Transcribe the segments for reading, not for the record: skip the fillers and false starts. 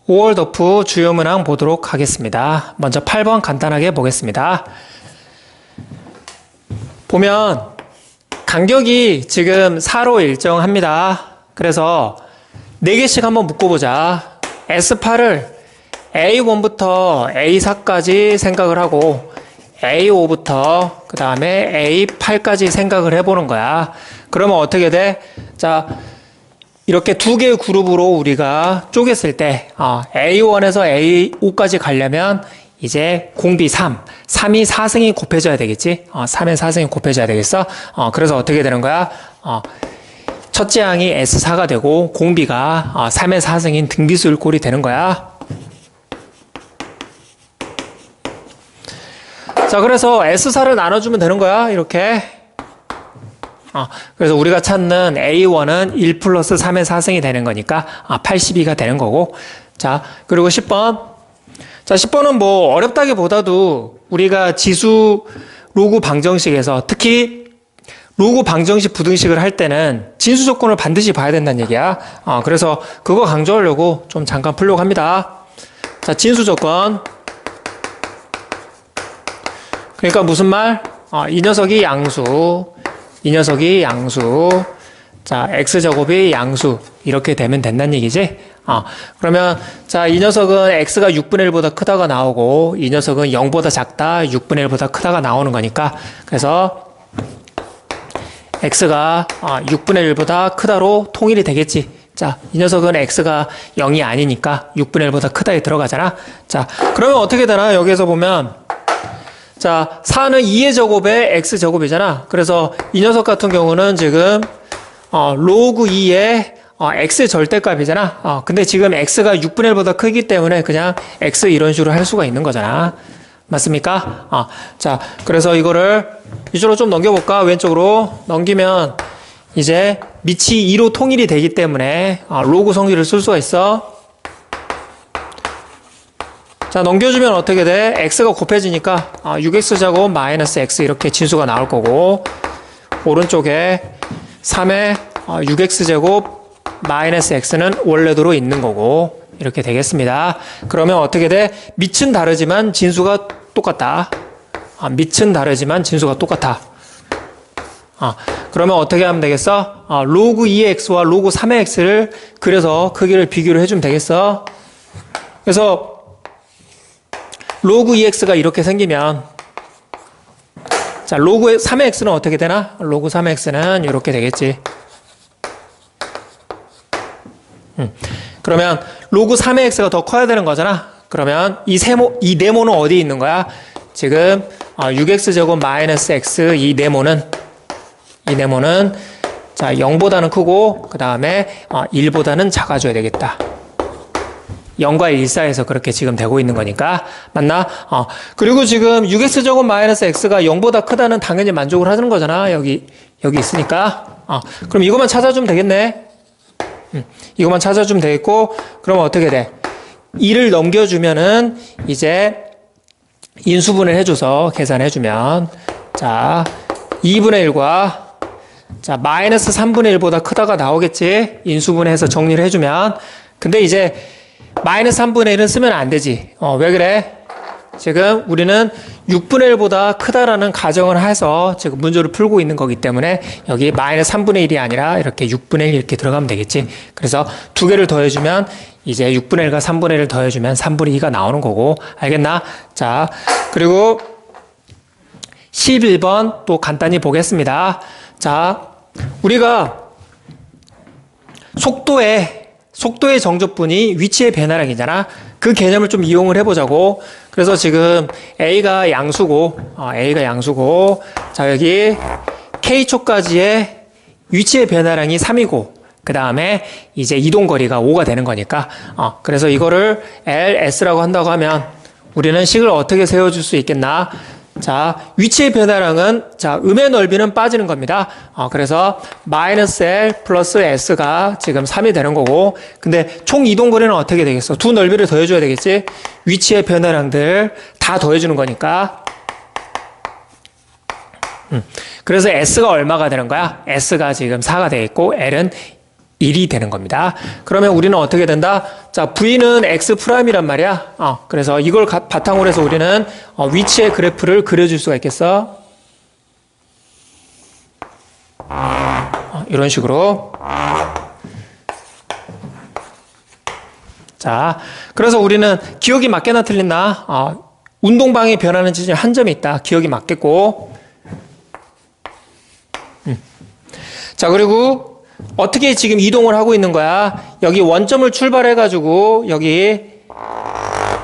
5월더프 주요 문항 보도록 하겠습니다. 먼저 8번 간단하게 보겠습니다. 보면 간격이 지금 4로 일정합니다. 그래서 4개씩 한번 묶어보자. S8을 A1부터 A4까지 생각을 하고 A5부터 그 다음에 A8까지 생각을 해보는 거야. 그러면 어떻게 돼? 자, 이렇게 두 개의 그룹으로 우리가 쪼갰을 때 A1에서 A5까지 가려면 이제 공비 3, 3이 4승이 곱해져야 되겠지? 3에 4승이 곱해져야 되겠어? 그래서 어떻게 되는 거야? 첫째 항이 S4가 되고 공비가 3의 4승인 등비수일 꼴이 되는 거야. 자, 그래서 S4를 나눠주면 되는 거야. 이렇게. 그래서 우리가 찾는 A1은 1 플러스 3의 4승이 되는 거니까 82가 되는 거고. 자, 그리고 10번. 자, 10번은 뭐 어렵다기보다도 우리가 지수 로그 방정식에서 특히 로그 방정식 부등식을 할 때는 진수 조건을 반드시 봐야 된다는 얘기야. 그래서 그거 강조하려고 좀 잠깐 풀려고 합니다. 자, 진수 조건. 그러니까 무슨 말? 이 녀석이 양수, 이 녀석이 양수, 자, x제곱이 양수, 이렇게 되면 된다는 얘기지? 그러면, 자, 이 녀석은 x가 6분의 1보다 크다가 나오고, 이 녀석은 0보다 작다, 6분의 1보다 크다가 나오는 거니까, 그래서, x가 6분의 1보다 크다로 통일이 되겠지. 자, 이 녀석은 x가 0이 아니니까 6분의 1보다 크다에 들어가잖아. 자, 그러면 어떻게 되나? 여기에서 보면, 자, 4는 2의 제곱에 x제곱이잖아. 그래서 이 녀석 같은 경우는 지금 로그 2의 x의 절대값이잖아. 근데 지금 x가 6분의 1보다 크기 때문에 그냥 x 이런 식으로 할 수가 있는 거잖아. 맞습니까? 자, 그래서 이거를 이쪽으로 좀 넘겨볼까? 왼쪽으로 넘기면 이제 밑이 2로 통일이 되기 때문에 로그 성질을 쓸 수가 있어. 자, 넘겨주면 어떻게 돼? x가 곱해지니까 6x제곱 마이너스 x 이렇게 진수가 나올 거고, 오른쪽에 3의 6x제곱 마이너스 x는 원래대로 있는 거고, 이렇게 되겠습니다. 그러면 어떻게 돼? 밑은 다르지만 진수가 똑같다. 밑은 다르지만 진수가 똑같아. 그러면 어떻게 하면 되겠어? 로그 2의 x와 로그 3의 x를 그래서 크기를 비교를 해주면 되겠어. 그래서 로그 2x가 이렇게 생기면, 자, 로그 3의 x는 어떻게 되나? 로그 3의 x는 이렇게 되겠지. 그러면 로그 3의 x가 더 커야 되는 거잖아. 그러면 이 네모는 어디에 있는 거야? 지금 6x제곱 마이너스 x 이 네모는 자, 0보다는 크고 그 다음에 1보다는 작아져야 되겠다. 0과 1 사이에서 그렇게 지금 되고 있는 거니까. 맞나? 그리고 지금 6x제곱 마이너스 x가 0보다 크다는 당연히 만족을 하는 거잖아. 여기 있으니까. 그럼 이것만 찾아주면 되겠네. 이것만 찾아주면 되겠고, 그러면 어떻게 돼? 2를 넘겨주면은 이제 인수분해를 해줘서 계산해주면, 자, 2분의 1과 자, 마이너스 3분의 1보다 크다가 나오겠지? 인수분해해서 정리를 해주면. 근데 이제 마이너스 3분의 1은 쓰면 안 되지. 왜 그래? 지금 우리는 6분의 1보다 크다라는 가정을 해서 지금 문제를 풀고 있는 거기 때문에 여기 마이너스 3분의 1이 아니라 이렇게 6분의 1 이렇게 들어가면 되겠지. 그래서 두 개를 더해주면 이제 6분의 1과 3분의 1을 더해주면 3분의 2가 나오는 거고. 알겠나? 자, 그리고 11번 또 간단히 보겠습니다. 자, 우리가 속도의 정적분이 위치의 변화량이잖아. 그 개념을 좀 이용을 해보자고. 그래서 지금 A가 양수고, 자, 여기 K초까지의 위치의 변화량이 3이고, 그 다음에 이제 이동거리가 5가 되는 거니까, 그래서 이거를 LS라고 한다고 하면 우리는 식을 어떻게 세워줄 수 있겠나? 자, 위치의 변화량은, 자, 음의 넓이는 빠지는 겁니다. 그래서 마이너스 L 플러스 S가 지금 3이 되는 거고, 근데 총 이동거리는 어떻게 되겠어? 두 넓이를 더해줘야 되겠지? 위치의 변화량들 다 더해주는 거니까. 그래서 S가 얼마가 되는 거야? S가 지금 4가 되겠고, L은 1이 되는 겁니다. 그러면 우리는 어떻게 된다? 자, V는 X'이란 말이야. 그래서 이걸 바탕으로 해서 우리는 위치의 그래프를 그려줄 수가 있겠어. 이런 식으로. 자, 그래서 우리는 기억이 맞게나 틀렸나? 운동방이 변하는 지점 한 점이 있다. 기억이 맞겠고. 자, 그리고 어떻게 지금 이동을 하고 있는 거야? 여기 원점을 출발해가지고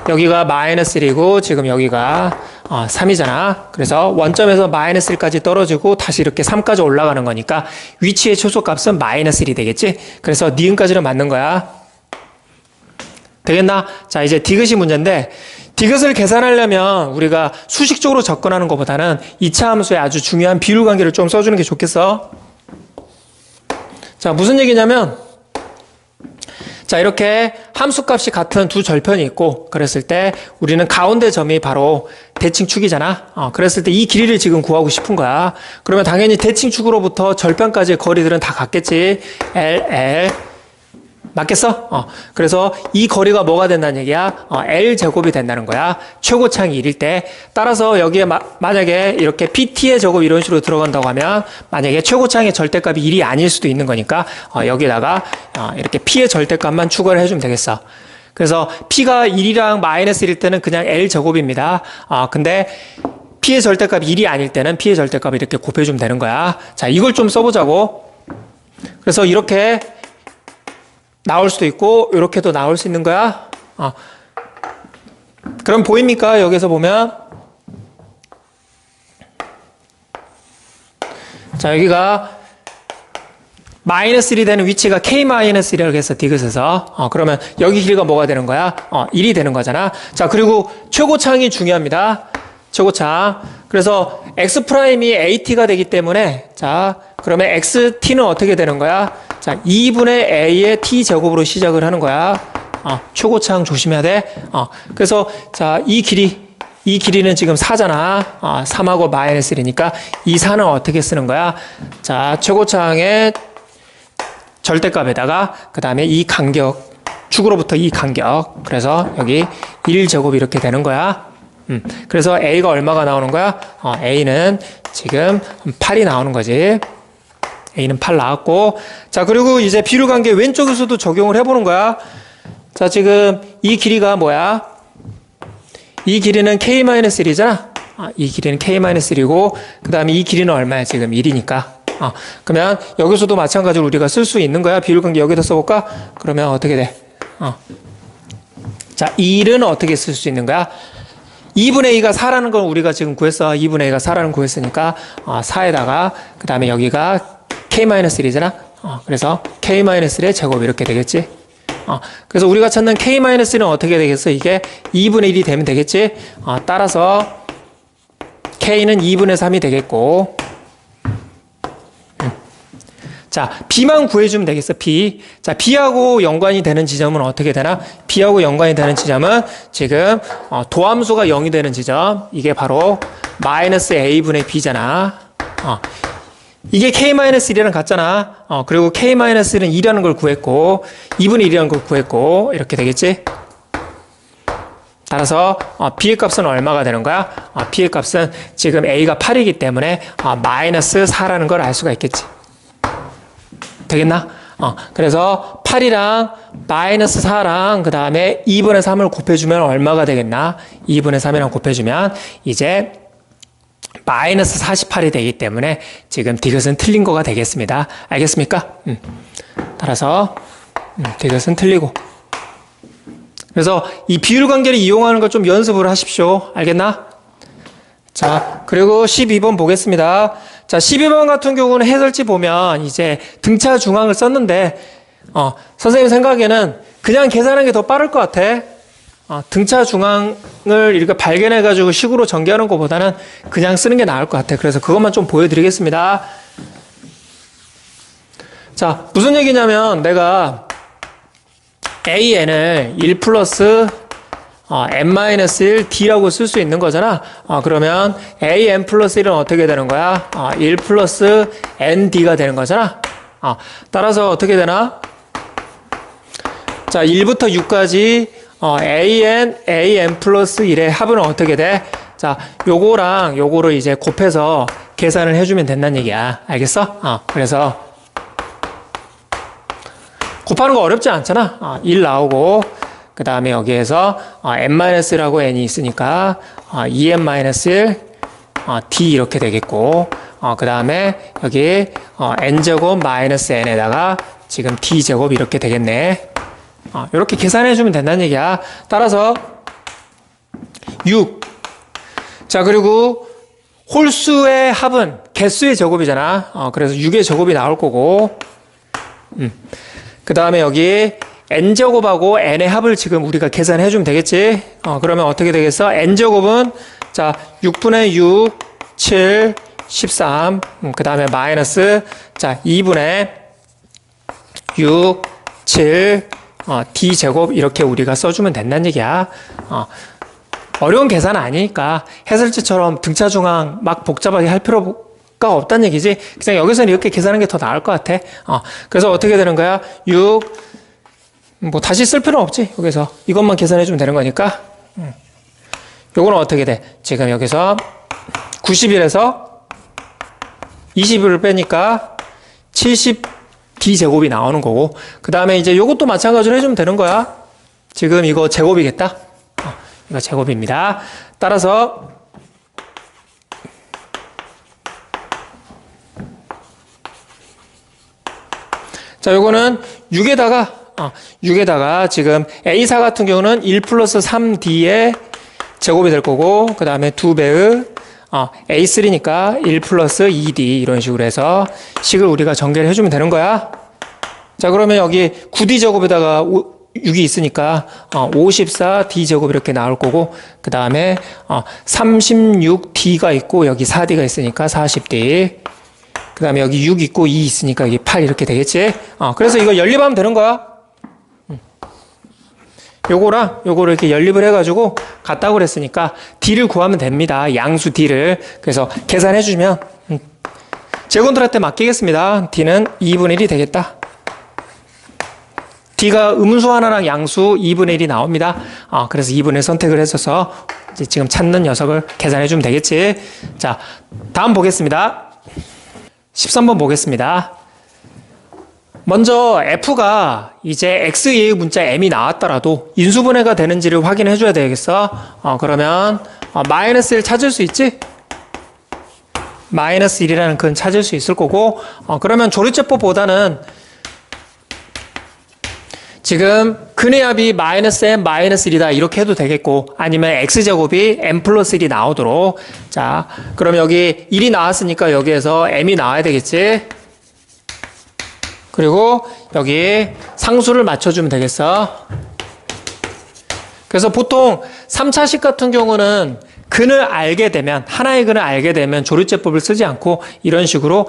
여기가 마이너스 1이고 지금 여기가 3이잖아. 그래서 원점에서 마이너스 1까지 떨어지고 다시 이렇게 3까지 올라가는 거니까 위치의 초소값은 마이너스 1이 되겠지? 그래서 니은까지는 맞는 거야. 되겠나? 자, 이제 디귿이 문제인데 디귿을 계산하려면 우리가 수식적으로 접근하는 것보다는 2차 함수의 아주 중요한 비율 관계를 좀 써주는 게 좋겠어. 자, 무슨 얘기냐면, 자, 이렇게 함수값이 같은 두 절편이 있고, 그랬을 때 우리는 가운데 점이 바로 대칭축이잖아. 그랬을 때 이 길이를 지금 구하고 싶은 거야. 그러면 당연히 대칭축으로부터 절편까지의 거리들은 다 같겠지. L. 맞겠어? 그래서 이 거리가 뭐가 된다는 얘기야? L제곱이 된다는 거야. 최고창이 1일 때. 따라서 여기에 만약에 이렇게 PT의 제곱 이런 식으로 들어간다고 하면 만약에 최고창의 절대값이 1이 아닐 수도 있는 거니까 여기다가 이렇게 P의 절대값만 추가를 해주면 되겠어. 그래서 P가 1이랑 마이너스 1일 때는 그냥 L제곱입니다. 근데 P의 절대값이 1이 아닐 때는 P의 절대값을 이렇게 곱해주면 되는 거야. 자, 이걸 좀 써보자고. 그래서 이렇게 나올 수도 있고 이렇게도 나올 수 있는 거야. 그럼 보입니까? 여기서 보면 자, 여기가 마이너스 1이 되는 위치가 K-1이라고 해서 디귿에서 그러면 여기 길이가 뭐가 되는 거야? 1이 되는 거잖아. 자, 그리고 최고창이 중요합니다. 최고창. 그래서 X'이 AT가 되기 때문에 자, 그러면 XT는 어떻게 되는 거야? 자, 2분의 A의 T제곱으로 시작을 하는 거야. 최고창 조심해야 돼. 그래서 자, 이 길이는 지금 4잖아. 3하고 마이너스 1이니까 이 4는 어떻게 쓰는 거야? 자, 최고창의 절대값에다가 그 다음에 이 간격, 축으로부터 이 간격. 그래서 여기 1제곱 이렇게 되는 거야. 그래서 A가 얼마가 나오는 거야? A는 지금 8이 나오는 거지. A는 8 나왔고. 자, 그리고 이제 비율 관계 왼쪽에서도 적용을 해보는 거야. 자, 지금 이 길이가 뭐야? 이 길이는 K-1이잖아. 이 길이는 K-1이고, 그 다음에 이 길이는 얼마야? 지금 1이니까. 그러면 여기서도 마찬가지로 우리가 쓸 수 있는 거야. 비율 관계 여기다 써볼까? 그러면 어떻게 돼? 자, 1은 어떻게 쓸 수 있는 거야? 2분의 2가 4라는 걸 우리가 지금 구했어. 2분의 2가 4라는 구했으니까 4에다가 그 다음에 여기가 K-1이잖아. 그래서 K-1의 제곱 이렇게 되겠지. 그래서 우리가 찾는 K-1은 어떻게 되겠어? 이게 2분의 1이 되면 되겠지. 따라서 K는 2분의 3이 되겠고. 자, B만 구해주면 되겠어. B. 자, B하고 연관이 되는 지점은 어떻게 되나? B하고 연관이 되는 지점은 지금 도함수가 0이 되는 지점. 이게 바로 마이너스 A분의 B잖아. 이게 K-1이랑 같잖아. 그리고 K-1은 2라는 걸 구했고 2분의 1이라는 걸 구했고 이렇게 되겠지. 따라서 B의 값은 얼마가 되는 거야? B의 값은 지금 A가 8이기 때문에 마이너스 4라는 걸 알 수가 있겠지. 되겠나? 그래서 8이랑 마이너스 4랑 그 다음에 2분의 3을 곱해주면 얼마가 되겠나? 2분의 3이랑 곱해주면 이제 마이너스 48이 되기 때문에 지금 디귿은 틀린 거가 되겠습니다. 알겠습니까? 따라서 디귿은 틀리고. 그래서 이 비율 관계를 이용하는 걸 좀 연습을 하십시오. 알겠나? 자, 그리고 12번 보겠습니다. 자, 12번 같은 경우는 해설지 보면 이제 등차 중앙을 썼는데 선생님 생각에는 그냥 계산하는 게 더 빠를 것 같아. 등차 중앙을 이렇게 발견해가지고 식으로 전개하는 것보다는 그냥 쓰는 게 나을 것 같아. 그래서 그것만 좀 보여드리겠습니다. 자, 무슨 얘기냐면 내가 AN을 1 플러스 n-1 d라고 쓸 수 있는 거잖아. 그러면 AN 플러스 1은 어떻게 되는 거야? 1 플러스 ND가 되는 거잖아. 따라서 어떻게 되나? 자, 1부터 6까지 an 플러스 1의 합은 어떻게 돼? 자, 요거랑 요거를 이제 곱해서 계산을 해주면 된다는 얘기야. 알겠어? 그래서 곱하는 거 어렵지 않잖아. 1 나오고 그 다음에 여기에서 n-라고 n이 있으니까 2n-1 d 이렇게 되겠고 그 다음에 여기 n제곱 마이너스 n에다가 지금 d제곱 이렇게 되겠네. 이렇게 계산해주면 된다는 얘기야. 따라서 6. 자, 그리고 홀수의 합은 개수의 제곱이잖아. 그래서 6의 제곱이 나올 거고 그 다음에 여기 n제곱하고 n의 합을 지금 우리가 계산해주면 되겠지. 그러면 어떻게 되겠어? n제곱은 자 6분의 6, 7, 13 그 다음에 마이너스 자 2분의 6, 7 d제곱 이렇게 우리가 써주면 된다는 얘기야. 어려운 계산 아니니까 해설지처럼 등차 중앙 막 복잡하게 할 필요가 없다는 얘기지. 그냥 여기서는 이렇게 계산하는 게 더 나을 것 같아. 그래서 어떻게 되는 거야? 6 뭐 다시 쓸 필요는 없지. 여기서 이것만 계산해주면 되는 거니까. 요거는 어떻게 돼? 지금 여기서 90일에서 20을 빼니까 70d제곱이 나오는 거고 그 다음에 이제 요것도 마찬가지로 해주면 되는 거야. 지금 이거 제곱이겠다. 이거 제곱입니다. 따라서 자 요거는 6에다가 지금 A4 같은 경우는 1 플러스 3D의 제곱이 될 거고 그 다음에 2배의 A3니까 1 플러스 2D 이런 식으로 해서 식을 우리가 전개를 해주면 되는 거야. 자 그러면 여기 9D 제곱에다가 6이 있으니까 54D 제곱 이렇게 나올 거고 그 다음에 36D가 있고 여기 4D가 있으니까 40D 그 다음에 여기 6 있고 2 있으니까 여기 8 이렇게 되겠지. 그래서 이거 연립하면 되는 거야. 요거랑 요거를 이렇게 연립을 해가지고 같다고 그랬으니까 D를 구하면 됩니다. 양수 D를. 그래서 계산해주면 제곱들한테 맡기겠습니다. D는 2분의 1이 되겠다. D가 음수 하나랑 양수 2분의 1이 나옵니다. 그래서 2분의 1 선택을 했어서 이제 지금 찾는 녀석을 계산해주면 되겠지. 자, 다음 보겠습니다. 13번 보겠습니다. 먼저 F가 이제 X의 문자 M이 나왔더라도 인수분해가 되는지를 확인해 줘야 되겠어. 그러면 마이너스 1 찾을 수 있지? 마이너스 1이라는 근 찾을 수 있을 거고 그러면 조리제법보다는 지금 근의 합이 마이너스 m 마이너스 1이다 이렇게 해도 되겠고 아니면 x제곱이 m 플러스 1이 나오도록 자 그럼 여기 1이 나왔으니까 여기에서 m이 나와야 되겠지. 그리고 여기 상수를 맞춰주면 되겠어. 그래서 보통 3차식 같은 경우는 근을 알게 되면 하나의 근을 알게 되면 조립제법을 쓰지 않고 이런 식으로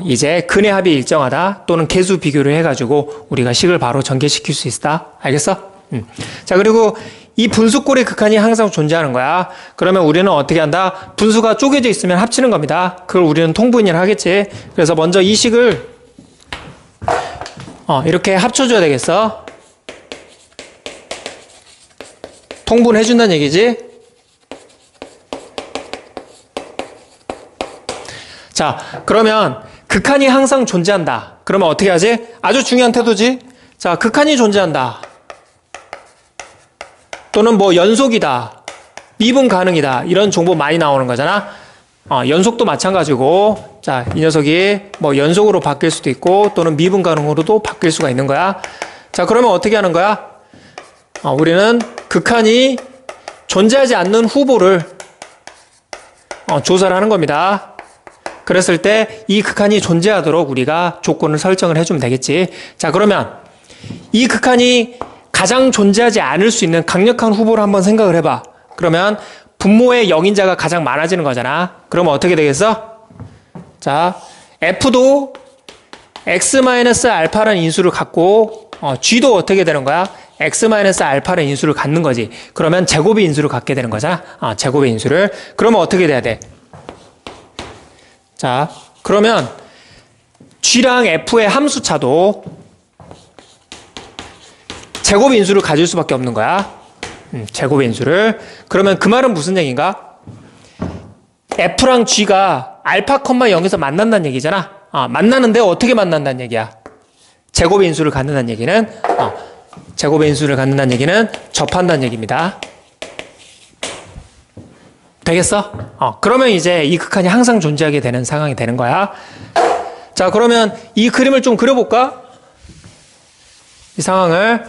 이제 근의 합이 일정하다 또는 개수 비교를 해가지고 우리가 식을 바로 전개시킬 수 있다. 알겠어? 자 그리고 이 분수꼴의 극한이 항상 존재하는 거야. 그러면 우리는 어떻게 한다? 분수가 쪼개져 있으면 합치는 겁니다. 그걸 우리는 통분위를 하겠지. 그래서 먼저 이 식을 이렇게 합쳐줘야 되겠어. 통분해준다는 얘기지. 자, 그러면 극한이 항상 존재한다. 그러면 어떻게 하지? 아주 중요한 태도지. 자, 극한이 존재한다. 또는 뭐 연속이다. 미분 가능이다. 이런 정보 많이 나오는 거잖아. 연속도 마찬가지고. 자, 이 녀석이 뭐 연속으로 바뀔 수도 있고 또는 미분 가능으로도 바뀔 수가 있는 거야. 자, 그러면 어떻게 하는 거야? 우리는 극한이 존재하지 않는 후보를 조사를 하는 겁니다. 그랬을 때 이 극한이 존재하도록 우리가 조건을 설정을 해주면 되겠지. 자, 그러면 이 극한이 가장 존재하지 않을 수 있는 강력한 후보를 한번 생각을 해봐. 그러면 분모의 영인자가 가장 많아지는 거잖아. 그러면 어떻게 되겠어? 자, F도 X-알파라는 인수를 갖고 G도 어떻게 되는 거야? X-알파라는 인수를 갖는 거지. 그러면 제곱의 인수를 갖게 되는 거잖아. 제곱의 인수를. 그러면 어떻게 돼야 돼? 자, 그러면 G랑 F의 함수차도 제곱의 인수를 가질 수밖에 없는 거야. 제곱의 인수를. 그러면 그 말은 무슨 얘기인가? F랑 G가 알파, 0에서 만난다는 얘기잖아. 만나는데 어떻게 만난다는 얘기야? 제곱의 인수를 갖는다는 얘기는, 제곱의 인수를 갖는다는 얘기는 접한다는 얘기입니다. 되겠어? 그러면 이제 이 극한이 항상 존재하게 되는 상황이 되는 거야. 자, 그러면 이 그림을 좀 그려볼까? 이 상황을.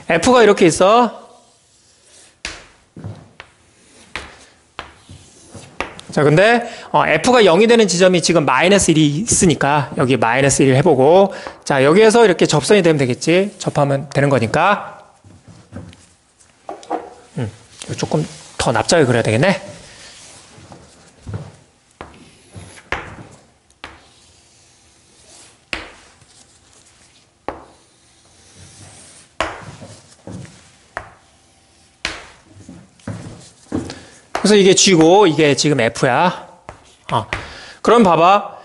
F가 이렇게 있어. 자, 근데 F가 0이 되는 지점이 지금 마이너스 1이 있으니까 여기 마이너스 1을 해보고, 자, 여기에서 이렇게 접선이 되면 되겠지. 접하면 되는 거니까. 조금 더 납작하게 그려야 되겠네. 그래서 이게 G고 이게 지금 F야. 그럼 봐봐.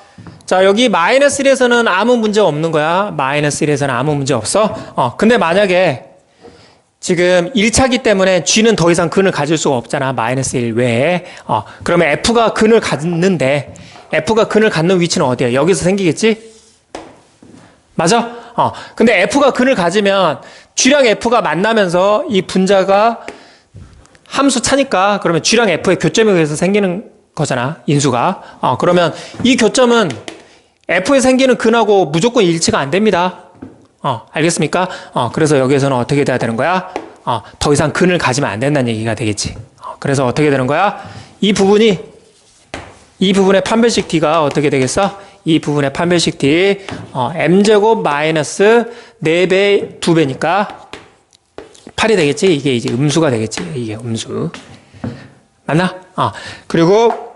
자, 여기 마이너스 1에서는 아무 문제 없는 거야. 마이너스 1에서는 아무 문제 없어. 근데 만약에 지금 1차기 때문에 G는 더 이상 근을 가질 수가 없잖아. 마이너스 1 외에. 그러면 F가 근을 갖는데, F가 근을 갖는 위치는 어디야? 여기서 생기겠지? 맞아? 근데 F가 근을 가지면 G랑 F가 만나면서 이 분자가 함수 차니까, 그러면 G랑 F의 교점에 의해서 생기는 거잖아. 인수가. 그러면 이 교점은 F에 생기는 근하고 무조건 일치가 안 됩니다. 알겠습니까? 그래서 여기에서는 어떻게 돼야 되는 거야? 더 이상 근을 가지면 안 된다는 얘기가 되겠지. 그래서 어떻게 되는 거야? 이 부분의 판별식 D가 어떻게 되겠어? 이 부분의 판별식 D, M제곱 마이너스 4배, 2배니까 8이 되겠지? 이게 이제 음수가 되겠지. 이게 음수. 맞나? 그리고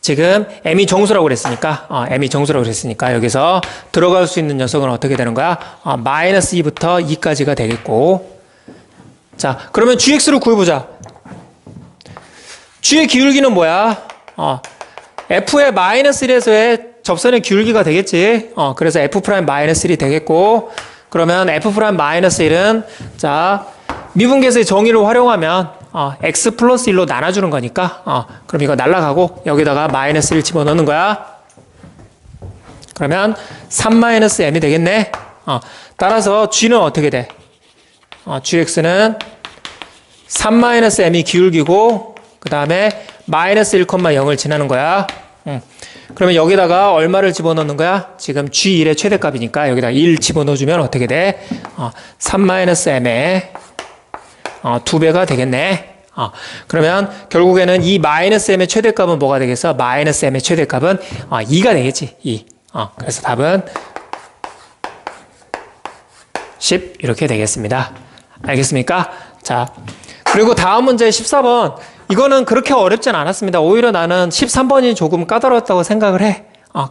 지금 M이 정수라고 그랬으니까, M이 정수라고 그랬으니까 여기서 들어갈 수 있는 녀석은 어떻게 되는 거야? 마이너스 2부터 2까지가 되겠고. 자, 그러면 GX를 구해보자. G의 기울기는 뭐야? F의 마이너스 1에서의 접선의 기울기가 되겠지. 그래서 F 프라임 마이너스 1이 되겠고, 그러면 F 프라임 마이너스 1은, 자, 미분계수의 정의를 활용하면 x 플러스 1로 나눠주는 거니까, 그럼 이거 날라가고 여기다가 마이너스 1 집어넣는 거야. 그러면 3 마이너스 m이 되겠네. 따라서 G는 어떻게 돼? GX는 3 마이너스 m이 기울기고, 그 다음에 마이너스 1,0을 지나는 거야. 그러면 여기다가 얼마를 집어넣는 거야? 지금 G1의 최대값이니까 여기다 1 집어넣어주면 어떻게 돼? 3 마이너스 m에 2배가 되겠네. 그러면 결국에는 이 마이너스 m의 최대값은 뭐가 되겠어? 마이너스 m의 최대값은 2가 되겠지. 2. 그래서 답은 10 이렇게 되겠습니다. 알겠습니까? 자, 그리고 다음 문제 14번. 이거는 그렇게 어렵진 않았습니다. 오히려 나는 13번이 조금 까다로웠다고 생각을 해.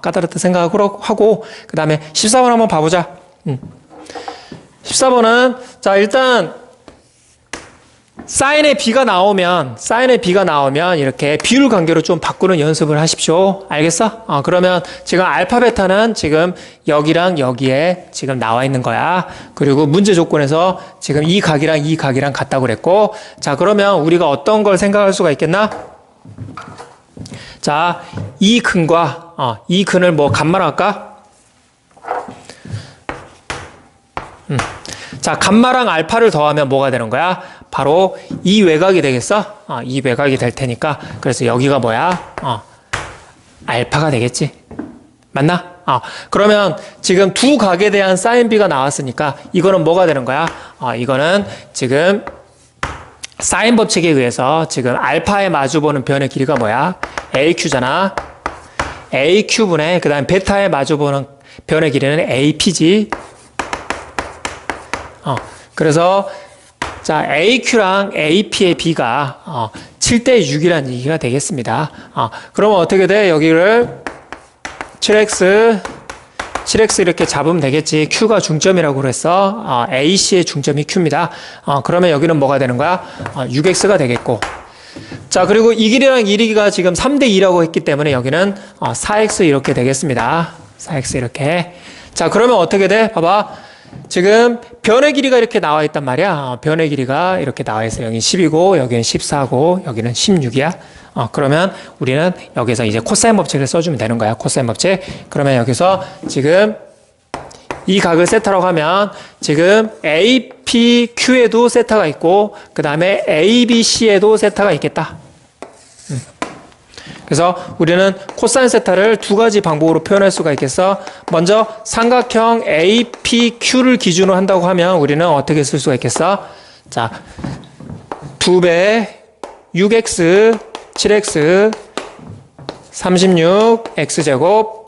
까다롭다 생각을 하고, 그 다음에 14번 한번 봐보자. 14번은, 자, 일단, 사인의 B가 나오면 이렇게 비율 관계로 좀 바꾸는 연습을 하십시오. 알겠어? 그러면 지금 알파, 베타는 지금 여기랑 여기에 지금 나와 있는 거야. 그리고 문제 조건에서 지금 이 각이랑 같다고 그랬고, 자, 그러면 우리가 어떤 걸 생각할 수가 있겠나? 자, 이 근과, 이 근을 뭐 간마로 할까? 자, 감마랑 알파를 더하면 뭐가 되는 거야? 바로 이 외곽이 되겠어? 이 외곽이 될 테니까. 그래서 여기가 뭐야? 알파가 되겠지. 맞나? 그러면 지금 두 각에 대한 사인 B가 나왔으니까 이거는 뭐가 되는 거야? 이거는 지금 사인 법칙에 의해서 지금 알파에 마주보는 변의 길이가 뭐야? AQ잖아. AQ분의 그 다음 베타에 마주보는 변의 길이는 AP지. 그래서 자, AQ랑 AP의 B가 7대 6이라는 얘기가 되겠습니다. 그러면 어떻게 돼? 여기를 7x 이렇게 잡으면 되겠지. Q가 중점이라고 그랬어. AC의 중점이 Q입니다. 그러면 여기는 뭐가 되는 거야? 6x가 되겠고. 자, 그리고 이 길이랑 이 길이가 지금 3대 2라고 했기 때문에 여기는 4x 이렇게 되겠습니다. 4x 이렇게. 자, 그러면 어떻게 돼? 봐봐. 지금 변의 길이가 이렇게 나와 있단 말이야. 변의 길이가 이렇게 나와 있어. 여기는 10이고, 여기는 14고, 여기는 16이야. 그러면 우리는 여기서 이제 코사인 법칙을 써주면 되는 거야. 코사인 법칙. 그러면 여기서 지금 이 각을 세타라고 하면 지금 APQ에도 세타가 있고, 그 다음에 ABC에도 세타가 있겠다. 그래서 우리는 코사인 세타를 두 가지 방법으로 표현할 수가 있겠어. 먼저 삼각형 APQ를 기준으로 한다고 하면 우리는 어떻게 쓸 수가 있겠어? 자, 2배 6x 7x 36 x제곱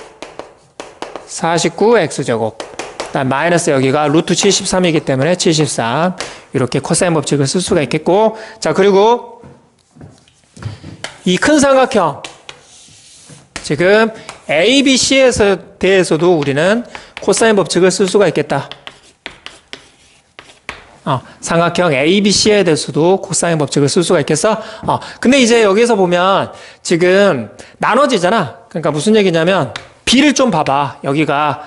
49 x제곱 그다음 마이너스 여기가 루트 73이기 때문에 73 이렇게 코사인 법칙을 쓸 수가 있겠고, 자, 그리고 이 큰 삼각형 지금 ABC에 대해서도 우리는 코사인 법칙을 쓸 수가 있겠다. 삼각형 ABC에 대해서도 코사인 법칙을 쓸 수가 있겠어? 근데 이제 여기서 보면 지금 나눠지잖아. 그러니까 무슨 얘기냐면 B를 좀 봐봐. 여기가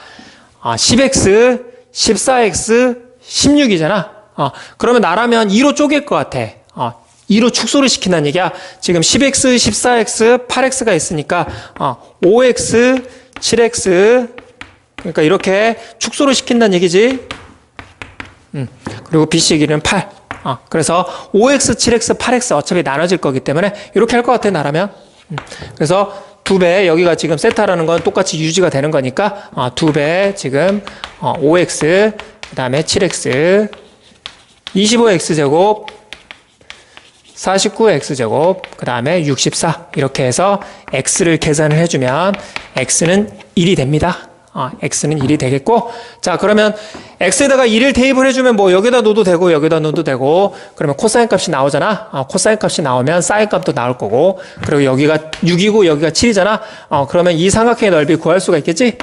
10x, 14x, 16이잖아. 그러면 나라면 2로 쪼갤 것 같아. 2로 축소를 시킨다는 얘기야. 지금 10x, 14x, 8x가 있으니까 5x, 7x 그러니까 이렇게 축소를 시킨다는 얘기지. 그리고 BC의 길이는 8. 그래서 5x, 7x, 8x 어차피 나눠질 거기 때문에 이렇게 할 것 같아, 나라면. 그래서 2배, 여기가 지금 세타라는 건 똑같이 유지가 되는 거니까 2배 지금 5x, 그 다음에 7x, 25x제곱, 49x제곱, 그 다음에 64 이렇게 해서 x를 계산을 해주면 x는 1이 됩니다. x는 1이 되겠고, 자, 그러면 x에다가 1을 대입을 해주면 뭐 여기다 넣어도 되고 여기다 넣어도 되고, 그러면 코사인 값이 나오잖아. 코사인 값이 나오면 사인 값도 나올 거고, 그리고 여기가 6이고 여기가 7이잖아. 그러면 이 삼각형의 넓이 구할 수가 있겠지?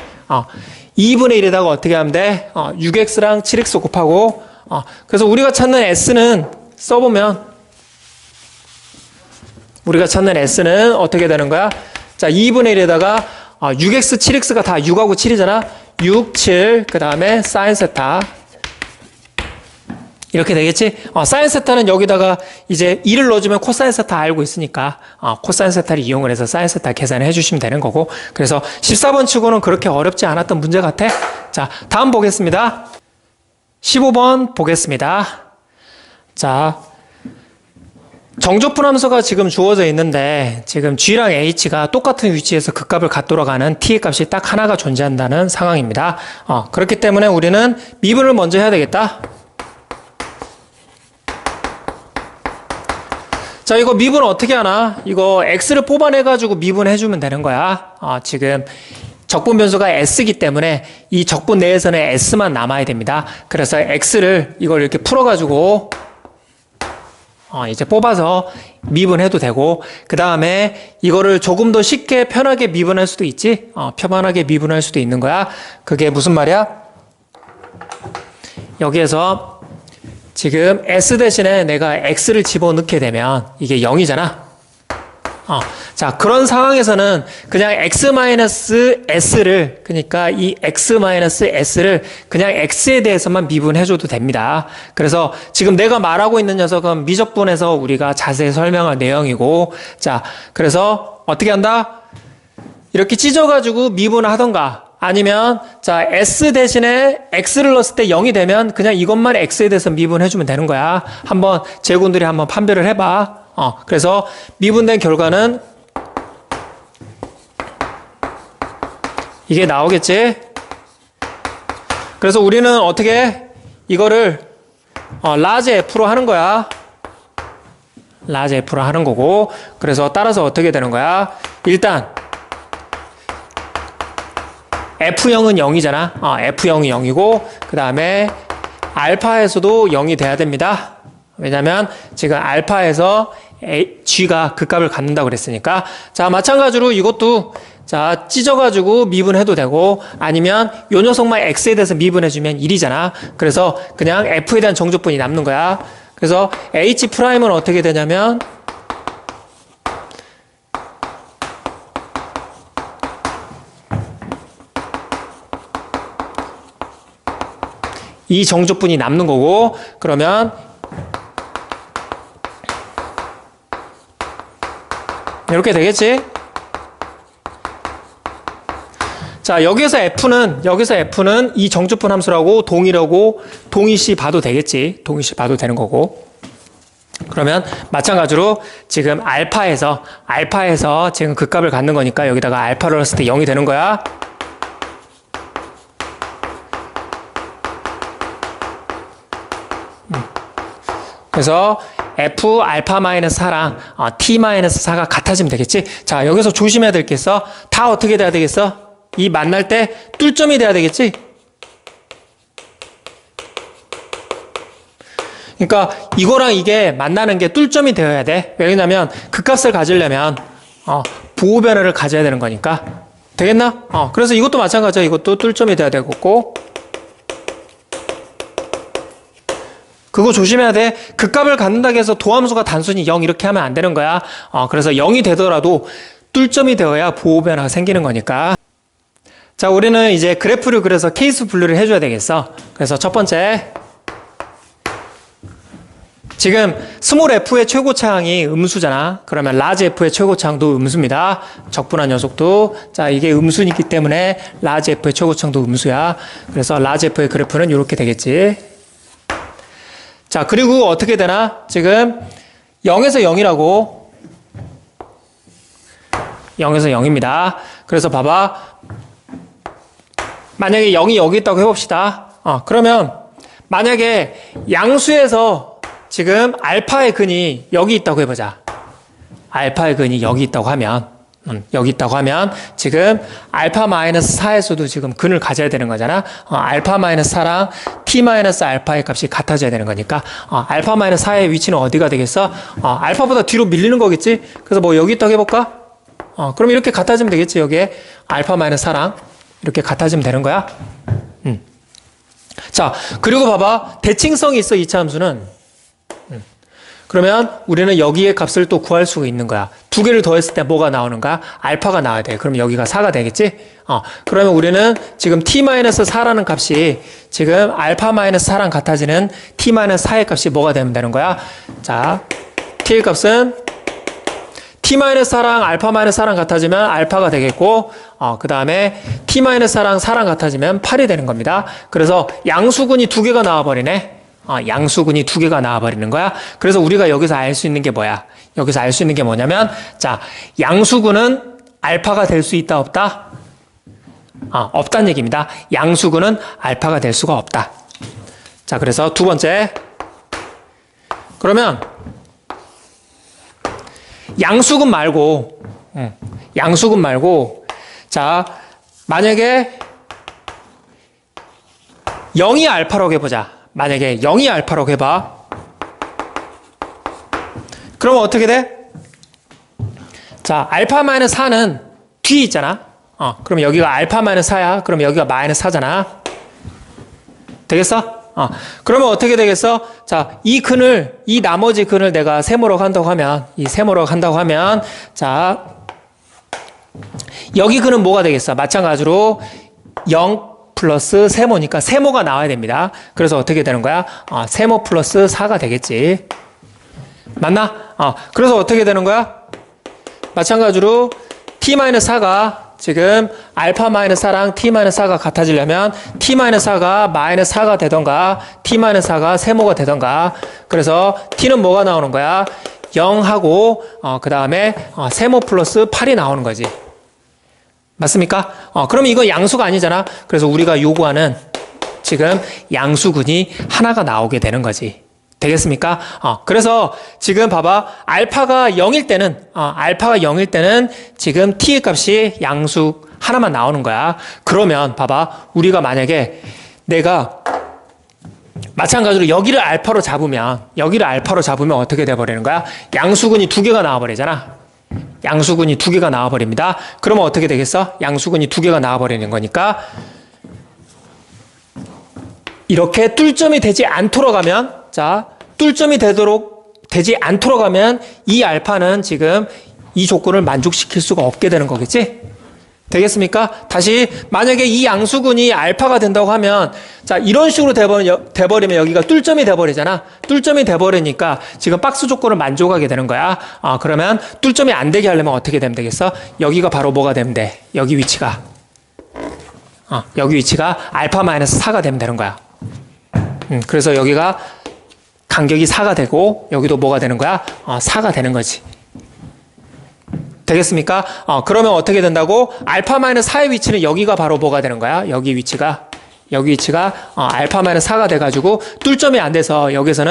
2분의 1에다가 어떻게 하면 돼? 6x랑 7x 곱하고, 그래서 우리가 찾는 s는 써보면 우리가 찾는 s는 어떻게 되는 거야? 자, 2분의 1에다가 6x, 7x가 다 6하고 7이잖아. 6, 7, 그 다음에 사인 세타. 이렇게 되겠지? 사인 세타는 여기다가 이제 1을 넣어주면 코사인 세타 알고 있으니까 코사인 세타를 이용을 해서 사인 세타 계산을 해주시면 되는 거고, 그래서 14번 치고는 그렇게 어렵지 않았던 문제 같아. 자, 다음 보겠습니다. 15번 보겠습니다. 자, 정조분 함수가 지금 주어져 있는데 지금 G랑 H가 똑같은 위치에서 극값을 갖도록 하는 T의 값이 딱 하나가 존재한다는 상황입니다. 그렇기 때문에 우리는 미분을 먼저 해야 되겠다. 자, 이거 미분 어떻게 하나? 이거 X를 뽑아내가지고 미분해주면 되는 거야. 지금 적분 변수가 S이기 때문에 이 적분 내에서는 S만 남아야 됩니다. 그래서 X를 이걸 이렇게 풀어가지고 이제 뽑아서 미분해도 되고, 그 다음에 이거를 조금 더 쉽게 편하게 미분할 수도 있지. 편안하게 미분할 수도 있는 거야. 그게 무슨 말이야? 여기에서 지금 S 대신에 내가 X를 집어넣게 되면 이게 0이잖아. 자, 그런 상황에서는 그냥 x-s를, 그러니까 이 x-s를 그냥 x에 대해서만 미분해줘도 됩니다. 그래서 지금 내가 말하고 있는 녀석은 미적분에서 우리가 자세히 설명할 내용이고, 자, 그래서 어떻게 한다? 이렇게 찢어가지고 미분하던가, 아니면 자, s 대신에 x를 넣었을 때 0이 되면 그냥 이것만 x에 대해서 미분해주면 되는 거야. 한번 제군들이 한번 판별을 해봐. 그래서 미분된 결과는 이게 나오겠지? 그래서 우리는 어떻게 이거를 라지 F로 하는 거야. 라지 F로 하는 거고, 그래서 따라서 어떻게 되는 거야? 일단 F0은 0이잖아. F0이 0이고, 그 다음에 알파에서도 0이 돼야 됩니다. 왜냐면 지금 알파에서 G가 극값을 갖는다고 그랬으니까. 자, 마찬가지로 이것도 자, 찢어가지고 미분해도 되고, 아니면 요 녀석만 X에 대해서 미분해주면 1이잖아. 그래서 그냥 F에 대한 정조분이 남는 거야. 그래서 H'은 어떻게 되냐면 이 정조분이 남는 거고, 그러면 이렇게 되겠지? 자, 여기서 F는 이 정조분 함수라고 동일시 봐도 되겠지. 동일시 봐도 되는 거고. 그러면 마찬가지로 지금 알파에서 지금 그 값을 갖는 거니까 여기다가 알파를 넣었을 때 0이 되는 거야. 그래서 F 알파 마이너스 4랑 T 마이너스 4가 같아지면 되겠지? 자, 여기서 조심해야 될 게 있어. 다 어떻게 돼야 되겠어? 이 만날 때 뚫점이 돼야 되겠지? 그러니까 이거랑 이게 만나는 게 뚫점이 되어야 돼. 왜냐면 그 값을 가지려면 부호 변화를 가져야 되는 거니까. 되겠나? 그래서 이것도 마찬가지야. 이것도 뚫점이 돼야 되고. 그거 조심해야 돼. 그 값을 갖는다고 해서 도함수가 단순히 0 이렇게 하면 안 되는 거야. 그래서 0이 되더라도 뚫점이 되어야 보호 변화가 생기는 거니까. 자, 우리는 이제 그래프를 그려서 케이스 분류를 해줘야 되겠어. 그래서 첫 번째, 지금 스몰 f의 최고차항이 음수잖아. 그러면 라지 f의 최고차항도 음수입니다. 적분한 녀석도. 자, 이게 음수이기 때문에 라지 f의 최고차항도 음수야. 그래서 라지 f의 그래프는 이렇게 되겠지. 자, 그리고 어떻게 되나? 지금 0에서 0이라고. 0에서 0입니다. 그래서 봐봐. 만약에 0이 여기 있다고 해봅시다. 그러면 만약에 양수에서 지금 알파의 근이 여기 있다고 해보자. 알파의 근이 여기 있다고 하면 지금 알파 마이너스 4에서도 지금 근을 가져야 되는 거잖아. 알파 마이너스 4랑 t 마이너스 알파의 값이 같아져야 되는 거니까 알파 마이너스 4의 위치는 어디가 되겠어? 알파보다 뒤로 밀리는 거겠지? 그래서 뭐 여기 있다고 해볼까? 그럼 이렇게 같아지면 되겠지. 여기에 알파 마이너스 4랑 이렇게 같아지면 되는 거야. 자, 그리고 봐봐. 대칭성이 있어, 이차 함수는. 그러면 우리는 여기에 값을 또 구할 수가 있는 거야. 두 개를 더했을 때 뭐가 나오는가? 알파가 나와야 돼. 그럼 여기가 4가 되겠지? 그러면 우리는 지금 t-4라는 값이 지금 알파-4랑 같아지는 t-4의 값이 뭐가 되면 되는 거야? 자, t의 값은 t-4랑 알파-4랑 같아지면 알파가 되겠고, 그 다음에 t-4랑 4랑 같아지면 8이 되는 겁니다. 그래서 양수근이 두 개가 나와버리네. 양수근이 두 개가 나와버리는 거야. 그래서 우리가 여기서 알 수 있는 게 뭐야? 여기서 알 수 있는 게 뭐냐면, 자, 양수근은 알파가 될 수 있다, 없다? 없다는 얘기입니다. 양수근은 알파가 될 수가 없다. 자, 그래서 두 번째. 그러면, 양수근 말고, 자, 만약에 0이 알파라고 해보자. 만약에 0이 알파라고 해봐. 그러면 어떻게 돼? 자, 알파 마이너스 4는 뒤에 있잖아. 그럼 여기가 알파 마이너스 4야. 그럼 여기가 마이너스 4잖아. 되겠어? 그러면 어떻게 되겠어? 자, 이 나머지 근을 내가 세모로 한다고 하면, 자, 여기 근은 뭐가 되겠어? 마찬가지로 0 플러스 세모니까 세모가 나와야 됩니다. 그래서 어떻게 되는 거야? 세모 플러스 4가 되겠지. 맞나? 그래서 어떻게 되는 거야? 마찬가지로 t-4가 지금 알파-4랑 t-4가 같아지려면 t-4가 마이너스 4가 되던가 t-4가 세모가 되던가. 그래서 t는 뭐가 나오는 거야? 0하고 그 다음에 세모 플러스 8이 나오는 거지. 맞습니까? 그럼 이건 양수가 아니잖아. 그래서 우리가 요구하는 지금 양수근이 하나가 나오게 되는 거지. 되겠습니까? 그래서 지금 봐봐. 알파가 0일 때는 지금 t의 값이 양수 하나만 나오는 거야. 그러면 봐봐. 우리가 만약에 내가 마찬가지로 여기를 알파로 잡으면 어떻게 돼버리는 거야? 양수근이 두 개가 나와버리잖아. 양수근이 두 개가 나와버립니다. 그러면 어떻게 되겠어? 양수근이 두 개가 나와버리는 거니까 이렇게 뚫점이 되지 않도록 하면, 자, 뚫점이 되지 않도록 하면 이 알파는 지금 이 조건을 만족시킬 수가 없게 되는 거겠지? 되겠습니까? 다시 만약에 이 양수근이 알파가 된다고 하면 자 이런 식으로 돼버리면 여기가 뚫점이 돼버리잖아. 뚫점이 돼버리니까 지금 박스 조건을 만족하게 되는 거야. 그러면 뚫점이 안 되게 하려면 어떻게 되면 되겠어? 여기가 바로 뭐가 되면 돼? 여기 위치가 알파 마이너스 4가 되면 되는 거야. 그래서 여기가 간격이 4가 되고 여기도 뭐가 되는 거야? 4가 되는 거지. 되겠습니까? 그러면 어떻게 된다고? 알파 마이너스 4의 위치는 여기가 바로 뭐가 되는 거야? 여기 위치가 알파 마이너스 4가 돼가지고 뚫점이 안 돼서 여기서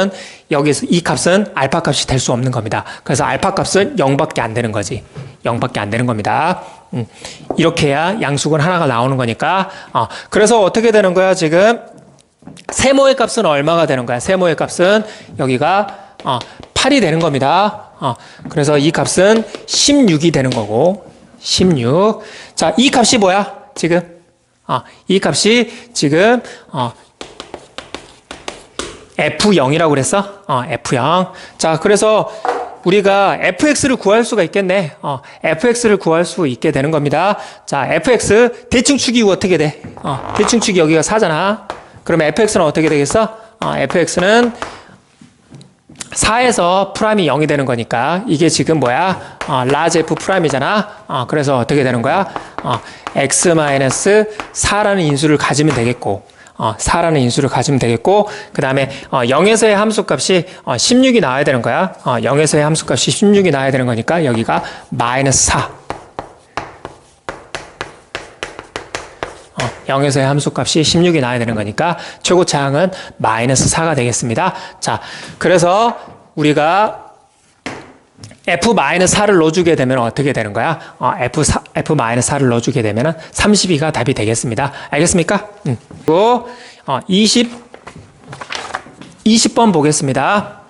이 값은 알파 값이 될 수 없는 겁니다. 그래서 알파 값은 0밖에 안 되는 거지. 0밖에 안 되는 겁니다. 이렇게 해야 양수근 하나가 나오는 거니까. 그래서 어떻게 되는 거야? 지금 세모의 값은 얼마가 되는 거야? 세모의 값은 여기가 8이 되는 겁니다. 그래서 이 값은 16이 되는 거고 16. 자, 이 값이 뭐야? 지금 이 값이 지금 F0이라고 그랬어? F0. 자, 그래서 우리가 fx를 구할 수가 있겠네. fx를 구할 수 있게 되는 겁니다. 자, fx 대칭축이 어떻게 돼? 대칭축이 여기가 4잖아. 그러면 fx는 어떻게 되겠어? fx는 4에서 프라임이 0이 되는 거니까 이게 지금 뭐야? 라지 f 프라임이잖아. 그래서 어떻게 되는 거야? x-4라는 인수를 가지면 되겠고 4라는 인수를 가지면 되겠고 그 다음에 0에서의 함수값이 16이 나와야 되는 거야. 0에서의 함수값이 16이 나와야 되는 거니까 여기가 마이너스 4. 0에서의 함수값이 16이 나와야 되는 거니까 최고차항은 마이너스 4가 되겠습니다. 자, 그래서 우리가 f-4를 넣어주게 되면 어떻게 되는 거야? f-4를 넣어주게 되면 32가 답이 되겠습니다. 알겠습니까? 그리고 20번 보겠습니다.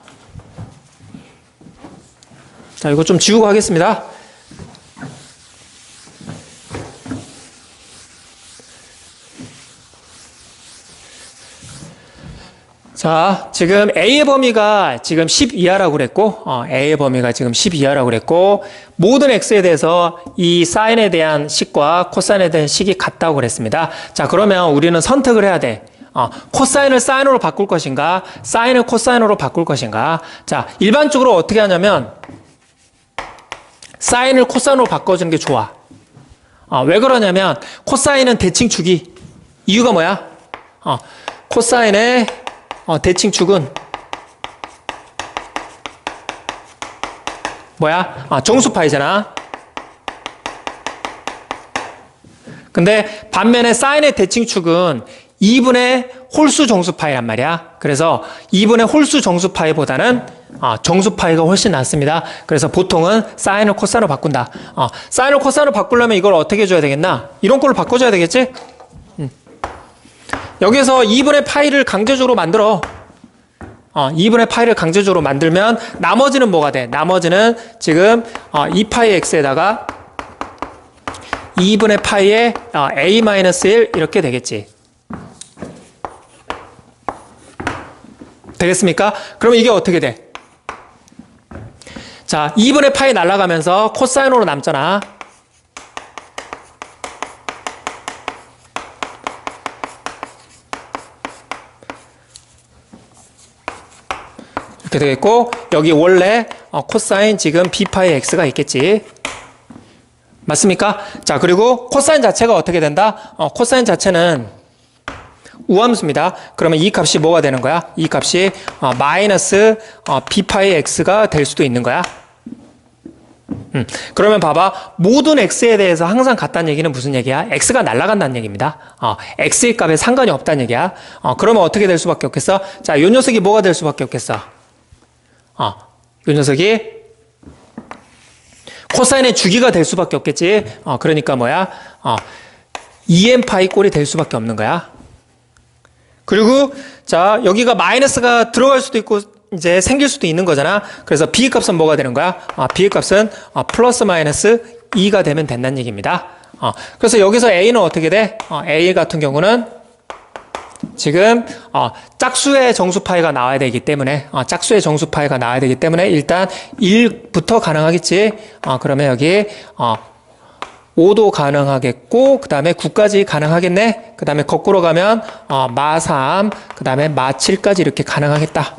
자, 이거 좀 지우고 하겠습니다. 자, 지금 A의 범위가 지금 10 이하라고 그랬고, A의 범위가 지금 10 이하라고 그랬고, 모든 X에 대해서 이 사인에 대한 식과 코사인에 대한 식이 같다고 그랬습니다. 자, 그러면 우리는 선택을 해야 돼. 코사인을 사인으로 바꿀 것인가, 사인을 코사인으로 바꿀 것인가. 자, 일반적으로 어떻게 하냐면, 사인을 코사인으로 바꿔주는 게 좋아. 왜 그러냐면, 코사인은 대칭축이, 이유가 뭐야? 코사인의 대칭축은 뭐야? 정수파이잖아. 근데 반면에 사인의 대칭축은 2분의 홀수 정수파이란 말이야. 그래서 2분의 홀수 정수파이보다는 정수파이가 훨씬 낫습니다. 그래서 보통은 사인을 코사인으로 바꾼다. 사인을 코사인으로 바꾸려면 이걸 어떻게 해줘야 되겠나? 이런 걸로 바꿔줘야 되겠지? 여기서 2분의 파이를 강제적으로 만들어. 2분의 파이를 강제적으로 만들면 나머지는 뭐가 돼? 나머지는 지금 2파이 x에다가 2분의 파이에 a-1 이렇게 되겠지. 되겠습니까? 그럼 이게 어떻게 돼? 자, 2분의 파이 날아가면서 코사인으로 남잖아. 이렇게 되겠고 여기 원래 코사인 지금 b파이 x가 있겠지. 맞습니까? 자, 그리고 코사인 자체가 어떻게 된다? 코사인 자체는 우함수입니다. 그러면 이 값이 뭐가 되는 거야? 이 값이 마이너스 b파이 x가 될 수도 있는 거야. 그러면 봐봐. 모든 x에 대해서 항상 같다는 얘기는 무슨 얘기야? x가 날아간다는 얘기입니다. x의 값에 상관이 없다는 얘기야. 그러면 어떻게 될 수밖에 없겠어? 자, 요 녀석이 뭐가 될 수밖에 없겠어? 요 녀석이 코사인의 주기가 될 수밖에 없겠지. 그러니까 뭐야? 2n 파이 꼴이 될 수밖에 없는 거야. 그리고 자, 여기가 마이너스가 들어갈 수도 있고 이제 생길 수도 있는 거잖아. 그래서 b 값은 뭐가 되는 거야? b 값은 플러스 마이너스 2가 되면 된다는 얘기입니다. 그래서 여기서 a는 어떻게 돼? a 같은 경우는 지금 짝수의 정수파이가 나와야 되기 때문에 짝수의 정수파이가 나와야 되기 때문에 일단 1부터 가능하겠지. 그러면 여기 5도 가능하겠고 그 다음에 9까지 가능하겠네. 그 다음에 거꾸로 가면 마3, 그 다음에 마7까지 이렇게 가능하겠다.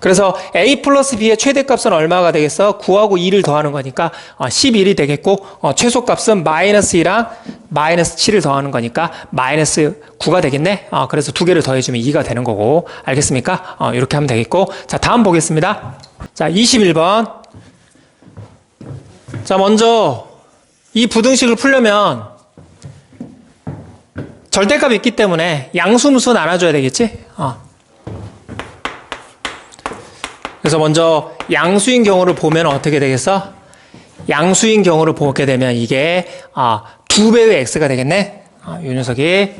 그래서 a 플러스 b의 최대값은 얼마가 되겠어? 9하고 2를 더하는 거니까 11이 되겠고 최소값은 마이너스 2랑 마이너스 7을 더하는 거니까 마이너스 9가 되겠네. 그래서 두 개를 더해주면 2가 되는 거고. 알겠습니까? 이렇게 하면 되겠고. 자, 다음 보겠습니다. 자, 21번. 자, 먼저 이 부등식을 풀려면 절대값이 있기 때문에 양수음수 나눠줘야 되겠지? 그래서 먼저 양수인 경우를 보면 어떻게 되겠어? 양수인 경우를 보게 되면 이게 2배의 x가 되겠네. 이 녀석이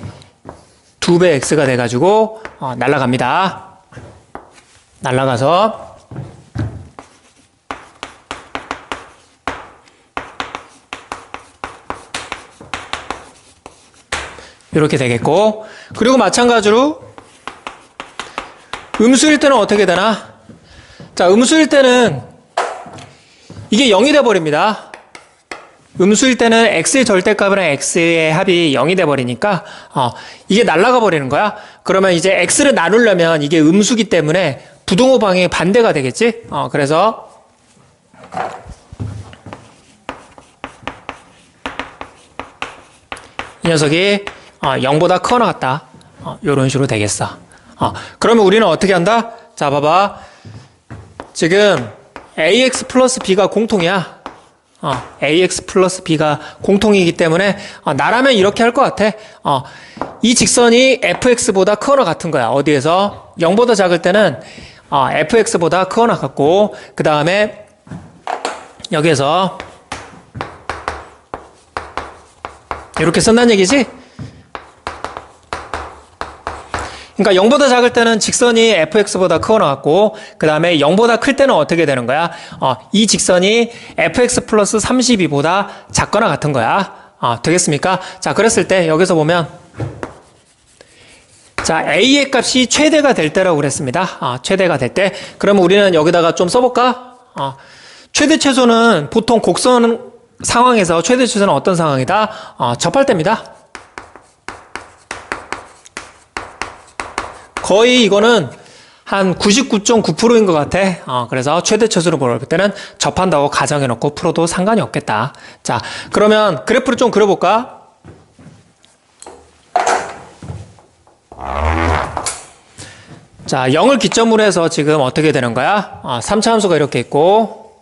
2배 x가 돼가지고 날아갑니다. 날아가서 이렇게 되겠고, 그리고 마찬가지로 음수일 때는 어떻게 되나? 자, 음수일 때는 이게 0이 돼버립니다. 음수일 때는 x의 절대값이랑 x의 합이 0이 돼버리니까 이게 날아가 버리는 거야. 그러면 이제 x를 나누려면 이게 음수기 때문에 부등호 방향이 반대가 되겠지. 그래서 이 녀석이 0보다 크거나 같다. 이런 식으로 되겠어. 그러면 우리는 어떻게 한다? 자, 봐봐. 지금 ax 플러스 b가 공통이야. ax 플러스 b가 공통이기 때문에 나라면 이렇게 할 것 같아. 이 직선이 fx보다 크거나 같은 거야. 어디에서? 0보다 작을 때는 fx보다 크거나 같고, 그 다음에 여기에서 이렇게 쓴다는 얘기지? 그러니까 0보다 작을 때는 직선이 fx보다 크거나 같고, 그 다음에 0보다 클 때는 어떻게 되는 거야? 이 직선이 fx 플러스 32보다 작거나 같은 거야. 되겠습니까? 자, 그랬을 때 여기서 보면 자, a의 값이 최대가 될 때라고 그랬습니다. 최대가 될 때. 그러면 우리는 여기다가 좀 써볼까? 최대 최소는 보통 곡선 상황에서 최대 최소는 어떤 상황이다? 접할 때입니다. 거의 이거는 한 99.9%인 것 같아. 그래서 최대 최소로 볼 때는 접한다고 가정해놓고 풀어도 상관이 없겠다. 자, 그러면 그래프를 좀 그려볼까? 자, 0을 기점으로 해서 지금 어떻게 되는 거야? 3차 함수가 이렇게 있고,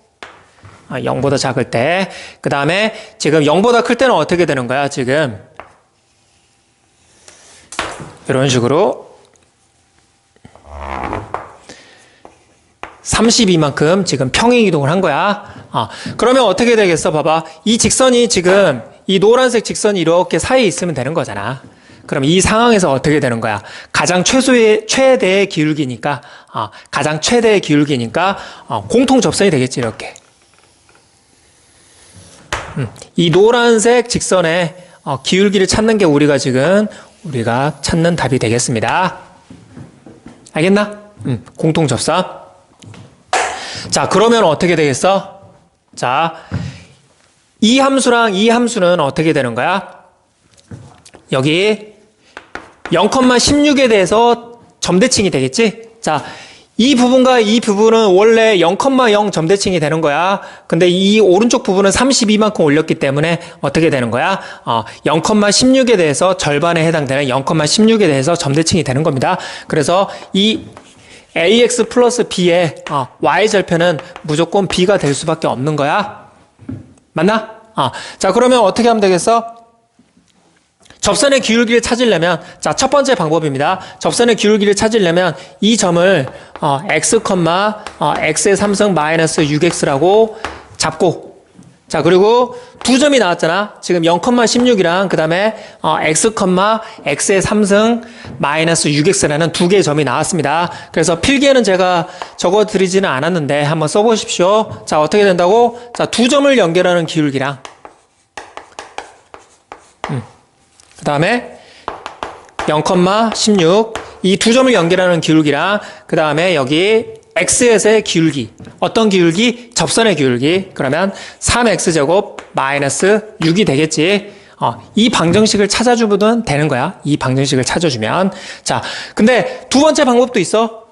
0보다 작을 때. 그 다음에 지금 0보다 클 때는 어떻게 되는 거야? 지금 이런 식으로 32만큼 지금 평행이동을 한 거야. 그러면 어떻게 되겠어? 봐봐. 이 직선이 지금 이 노란색 직선이 이렇게 사이에 있으면 되는 거잖아. 그럼 이 상황에서 어떻게 되는 거야? 가장 최대의 기울기니까, 가장 최대의 기울기니까, 공통 접선이 되겠지, 이렇게. 이 노란색 직선의 기울기를 찾는 게 우리가 찾는 답이 되겠습니다. 알겠나? 공통 접선. 자, 그러면 어떻게 되겠어? 자, 이 함수랑 이 함수는 어떻게 되는 거야? 여기 0,16에 대해서 점대칭이 되겠지? 자, 이 부분과 이 부분은 원래 0,0 점대칭이 되는 거야. 근데 이 오른쪽 부분은 32만큼 올렸기 때문에 어떻게 되는 거야? 0,16에 대해서 절반에 해당되는 0,16에 대해서 점대칭이 되는 겁니다. 그래서 이 ax 플러스 b의 y절편은 무조건 b가 될 수밖에 없는 거야. 맞나? 자, 그러면 어떻게 하면 되겠어? 접선의 기울기를 찾으려면, 자, 첫 번째 방법입니다. 접선의 기울기를 찾으려면 이 점을 x, x의 3승 마이너스 6x라고 잡고, 자, 그리고 두 점이 나왔잖아. 지금 0,16이랑 그 다음에 x, x의 3승 마이너스 6x라는 두 개의 점이 나왔습니다. 그래서 필기에는 제가 적어드리지는 않았는데 한번 써보십시오. 자, 어떻게 된다고? 자, 두 점을 연결하는 기울기랑 그 다음에 0,16 이 두 점을 연결하는 기울기랑 그 다음에 여기 x에서의 기울기. 어떤 기울기? 접선의 기울기. 그러면 3x제곱 마이너스 6이 되겠지. 이 방정식을 찾아주면 되는 거야. 이 방정식을 찾아주면. 자, 근데 두 번째 방법도 있어.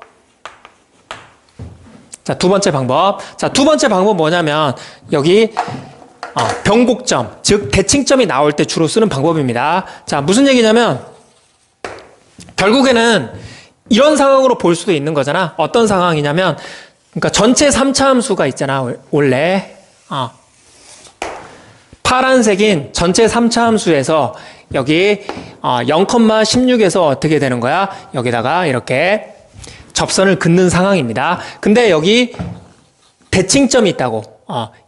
자, 두 번째 방법. 자, 두 번째 방법 뭐냐면, 여기, 변곡점, 즉, 대칭점이 나올 때 주로 쓰는 방법입니다. 자, 무슨 얘기냐면, 결국에는 이런 상황으로 볼 수도 있는 거잖아. 어떤 상황이냐면, 그러니까 전체 3차 함수가 있잖아, 원래. 파란색인 전체 3차 함수에서 여기 0,16에서 어떻게 되는 거야? 여기다가 이렇게 접선을 긋는 상황입니다. 근데 여기 대칭점이 있다고.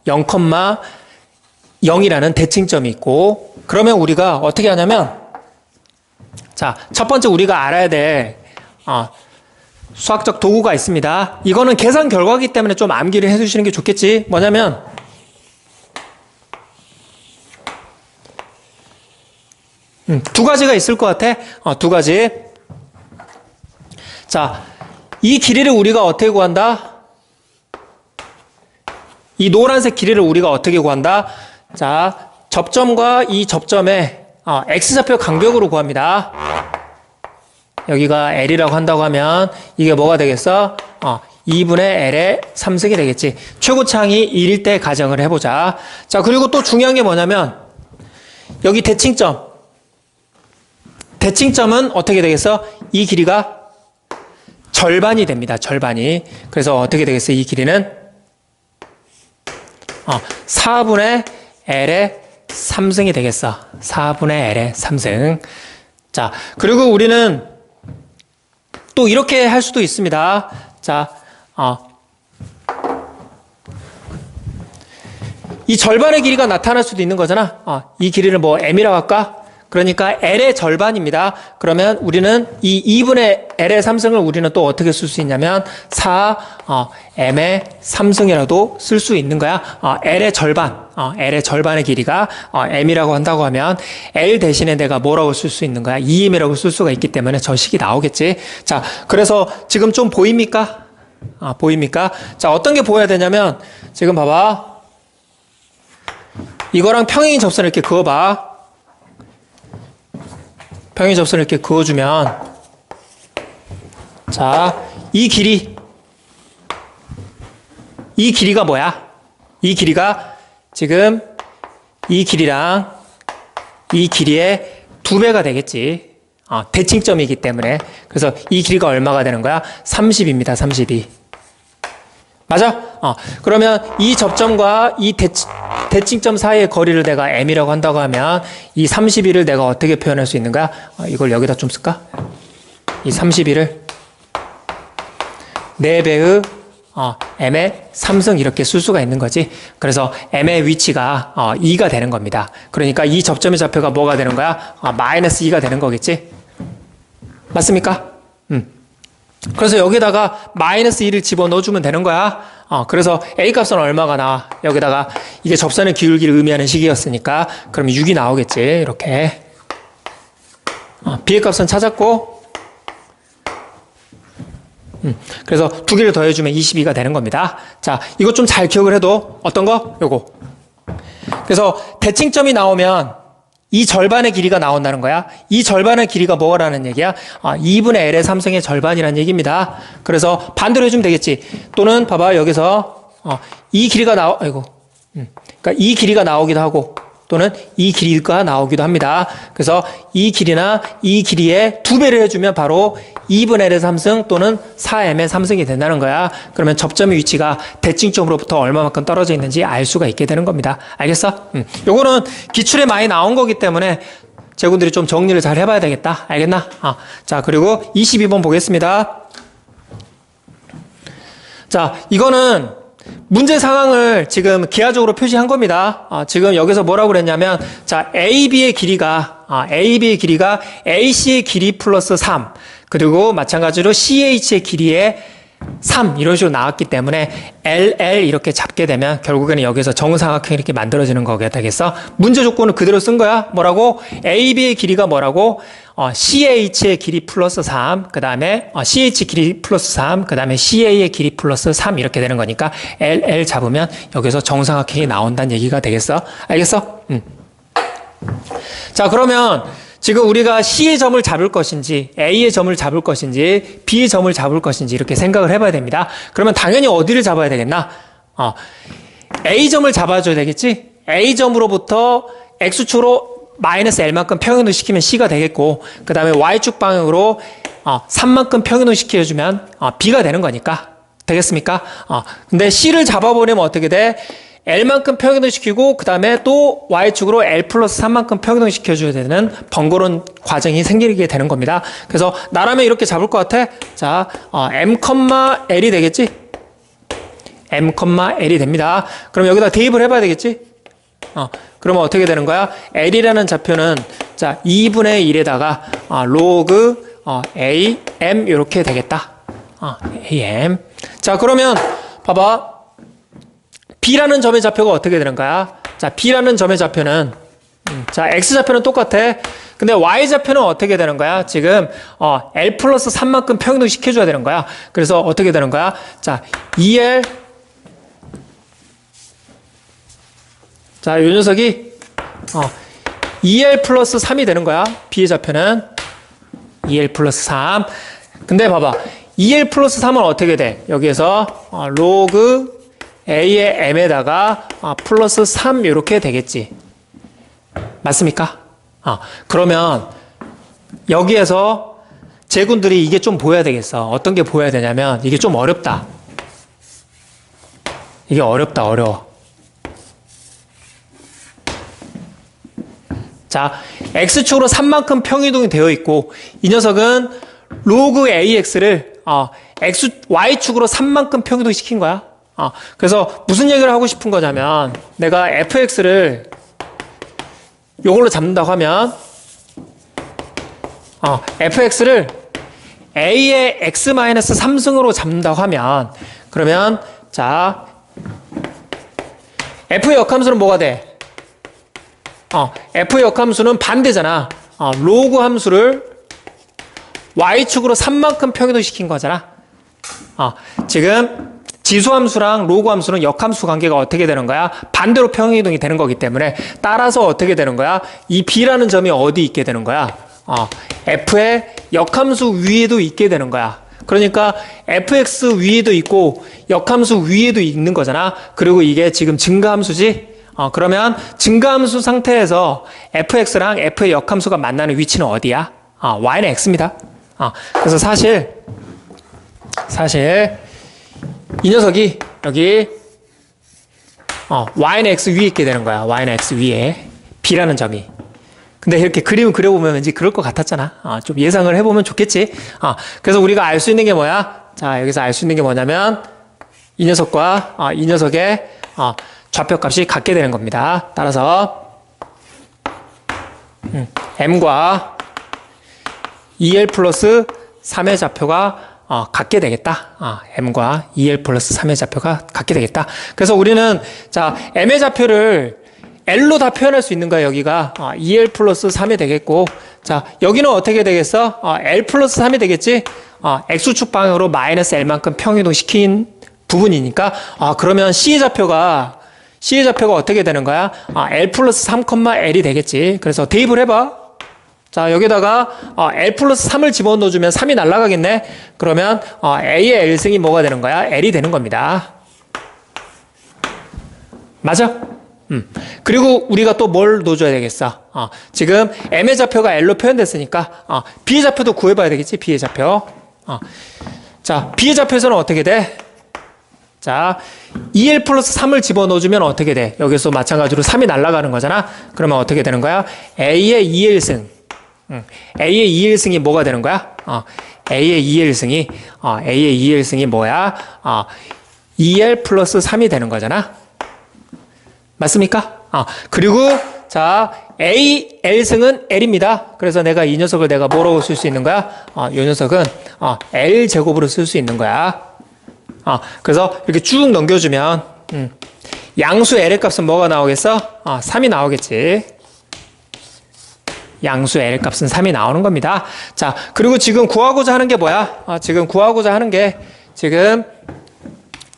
0,0이라는 대칭점이 있고, 그러면 우리가 어떻게 하냐면, 자, 첫 번째 우리가 알아야 될 수학적 도구가 있습니다. 이거는 계산 결과이기 때문에 좀 암기를 해주시는 게 좋겠지. 뭐냐면, 두 가지가 있을 것 같아. 두 가지. 자, 이 길이를 우리가 어떻게 구한다? 이 노란색 길이를 우리가 어떻게 구한다? 자, 접점과 이 접점의 x좌표 간격으로 구합니다. 여기가 L이라고 한다고 하면 이게 뭐가 되겠어? 2분의 L의 3승이 되겠지. 최고차항이 1일 때 가정을 해보자. 자, 그리고 또 중요한 게 뭐냐면 여기 대칭점. 대칭점은 어떻게 되겠어? 이 길이가 절반이 됩니다. 절반이. 그래서 어떻게 되겠어? 이 길이는 4분의 L의 3승이 되겠어. 4분의 L의 3승. 자, 그리고 우리는 또 이렇게 할 수도 있습니다. 자, 이 절반의 길이가 나타날 수도 있는 거잖아. 이 길이를 뭐 M이라고 할까? 그러니까 L의 절반입니다. 그러면 우리는 이 2분의 L의 3승을 우리는 또 어떻게 쓸 수 있냐면 4M의 3승이라도 쓸 수 있는 거야. L의 절반, L의 절반의 길이가 M이라고 한다고 하면 L 대신에 내가 뭐라고 쓸 수 있는 거야? 2M이라고 쓸 수가 있기 때문에 저 식이 나오겠지. 자, 그래서 지금 좀 보입니까? 보입니까? 자, 어떤 게 보여야 되냐면 지금 봐봐. 이거랑 평행인 접선을 이렇게 그어봐. 평행 접선을 이렇게 그어주면, 자, 이 길이가 뭐야? 이 길이가 지금 이 길이랑 이 길이의 2배가 되겠지. 대칭점이기 때문에. 그래서 이 길이가 얼마가 되는 거야? 30입니다. 32. 맞아? 그러면 이 접점과 이 대칭점 사이의 거리를 내가 M이라고 한다고 하면 이 32를 내가 어떻게 표현할 수 있는 거야? 이걸 여기다 좀 쓸까? 이 32를 4배의 M의 3승 이렇게 쓸 수가 있는 거지. 그래서 M의 위치가 2가 되는 겁니다. 그러니까 이 접점의 좌표가 뭐가 되는 거야? 마이너스 2가 되는 거겠지? 맞습니까? 그래서 여기다가 마이너스 2를 집어넣어주면 되는 거야. 그래서 A값은 얼마가 나와? 여기다가 이게 접선의 기울기를 의미하는 식이었으니까 그럼 6이 나오겠지. 이렇게. B의 값은 찾았고, 그래서 두 개를 더해주면 22가 되는 겁니다. 자, 이거 좀 잘 기억을 해도 어떤 거? 요거. 그래서 대칭점이 나오면 이 절반의 길이가 나온다는 거야. 이 절반의 길이가 뭐라는 얘기야? 2분의 L의 3승의 절반이라는 얘기입니다. 그래서 반대로 해주면 되겠지. 또는 봐봐, 여기서 이 길이가 그러니까 이 길이가 나오기도 하고 또는 이 길이가 나오기도 합니다. 그래서 이 길이나 이 길이의 2배를 해주면 바로 2분의 L의 3승 또는 4M의 3승이 된다는 거야. 그러면 접점의 위치가 대칭점으로부터 얼마만큼 떨어져 있는지 알 수가 있게 되는 겁니다. 알겠어? 요거는 기출에 많이 나온 거기 때문에 제군들이 좀 정리를 잘 해봐야 되겠다. 알겠나? 자, 그리고 22번 보겠습니다. 자, 이거는 문제 상황을 지금 기하적으로 표시한 겁니다. 지금 여기서 뭐라고 그랬냐면, 자, AB의 길이가 AC의 길이 플러스 3, 그리고 마찬가지로 CH의 길이의 3, 이런 식으로 나왔기 때문에 LL 이렇게 잡게 되면 결국에는 여기서 정사각형이 이렇게 만들어지는 거게 되겠어? 문제 조건을 그대로 쓴 거야. 뭐라고? AB의 길이가 뭐라고? CH의 길이 플러스 3, 그 다음에 CH 길이 플러스 3, 그 다음에 CA의 길이 플러스 3 이렇게 되는 거니까 LL 잡으면 여기서 정삼각형이 나온다는 얘기가 되겠어? 알겠어? 자, 그러면 지금 우리가 C의 점을 잡을 것인지 A의 점을 잡을 것인지 B의 점을 잡을 것인지 이렇게 생각을 해봐야 됩니다. 그러면 당연히 어디를 잡아야 되겠나? A점을 잡아줘야 되겠지? A점으로부터 X축으로 마이너스 L만큼 평행이동 시키면 C가 되겠고, 그 다음에 Y축 방향으로 3만큼 평행이동 시켜주면 B가 되는 거니까. 되겠습니까? 근데 C를 잡아버리면 어떻게 돼? L만큼 평행이동 시키고, 그 다음에 또 Y축으로 L 플러스 3만큼 평행이동 시켜줘야 되는 번거로운 과정이 생기게 되는 겁니다. 그래서 나라면 이렇게 잡을 것 같아? 자, M, L이 되겠지? M, L이 됩니다. 그럼 여기다 대입을 해봐야 되겠지? 그러면 어떻게 되는 거야? L이라는 좌표는 자 2분의 1에다가 로그 A, M 이렇게 되겠다. AM. 자, 그러면 봐봐. B라는 점의 좌표가 어떻게 되는 거야? 자, B라는 점의 좌표는 자, X좌표는 똑같아. 근데 Y좌표는 어떻게 되는 거야? 지금 L 플러스 3만큼 평행동 시켜줘야 되는 거야. 그래서 어떻게 되는 거야? 자, 2L 자, 요 녀석이 2L 플러스 3이 되는 거야. B의 좌표는 2L 플러스 3. 근데 봐봐. 2L 플러스 3은 어떻게 돼? 여기에서 로그 A의 M에다가 플러스 3 이렇게 되겠지. 맞습니까? 그러면 여기에서 제군들이 이게 좀 보여야 되겠어. 어떤 게 보여야 되냐면 이게 좀 어렵다. 이게 어려워. 자, X축으로 3만큼 평이동이 되어 있고, 이 녀석은 로그 AX를 Y축으로 3만큼 평이동 시킨 거야. 그래서 무슨 얘기를 하고 싶은 거냐면, 내가 FX를 요걸로 잡는다고 하면, FX를 A의 X-3승으로 잡는다고 하면, 그러면, 자, F의 역함수는 뭐가 돼? F의 역함수는 반대잖아. 로그 함수를 Y축으로 3만큼 평이동 시킨 거잖아. 지금 지수함수랑 로그 함수는 역함수 관계가 어떻게 되는 거야? 반대로 평행이동이 되는 거기 때문에 따라서 어떻게 되는 거야? 이 B라는 점이 어디 있게 되는 거야? F의 역함수 위에도 있게 되는 거야. 그러니까 fx 위에도 있고 역함수 위에도 있는 거잖아. 그리고 이게 지금 증가함수지? 그러면 증가함수 상태에서 fx랑 f의 역함수가 만나는 위치는 어디야? y는 x입니다. 그래서 사실 이 녀석이 여기 y는 x 위에 있게 되는 거야. y는 x 위에 b라는 점이. 근데 이렇게 그림을 그려보면 왠지 그럴 것 같았잖아. 좀 예상을 해보면 좋겠지. 그래서 우리가 알 수 있는 게 뭐야? 자, 여기서 알 수 있는 게 뭐냐면 이 녀석과 이 녀석의 좌표값이 같게 되는 겁니다. 따라서 m과 2l 플러스 3의 좌표가 같게 되겠다. m과 2l 플러스 3의 좌표가 같게 되겠다. 그래서 우리는 자 m의 좌표를 L로 다 표현할 수 있는 거야. 여기가 2L 플러스 3이 되겠고, 자 여기는 어떻게 되겠어? L 플러스 3이 되겠지? X축 방향으로 마이너스 L만큼 평이동 시킨 부분이니까 그러면 C의 좌표가 어떻게 되는 거야? L 플러스 3, L이 되겠지. 그래서 대입을 해봐. 자 여기다가 L 플러스 3을 집어넣어주면 3이 날아가겠네. 그러면 A의 L승이 뭐가 되는 거야? L이 되는 겁니다. 맞아? 그리고 우리가 또 뭘 넣어줘야 되겠어? 지금 M의 좌표가 L로 표현됐으니까 B의 좌표도 구해봐야 되겠지? B의 좌표. 자, B의 좌표에서는 어떻게 돼? 자, 2L 플러스 3을 집어넣어주면 어떻게 돼? 여기서 마찬가지로 3이 날아가는 거잖아? 그러면 어떻게 되는 거야? A의 2L승. A의 2L승이 뭐가 되는 거야? A의 2L승이 뭐야? 2L 플러스 3이 되는 거잖아? 맞습니까? 그리고 자 A, L승은 L입니다. 그래서 내가 이 녀석을 내가 뭐라고 쓸 수 있는 거야? 이 녀석은 L제곱으로 쓸 수 있는 거야. 그래서 이렇게 쭉 넘겨주면 양수 L의 값은 뭐가 나오겠어? 3이 나오겠지. 양수 L 값은 3이 나오는 겁니다. 자, 그리고 지금 구하고자 하는 게 뭐야? 지금 구하고자 하는 게 지금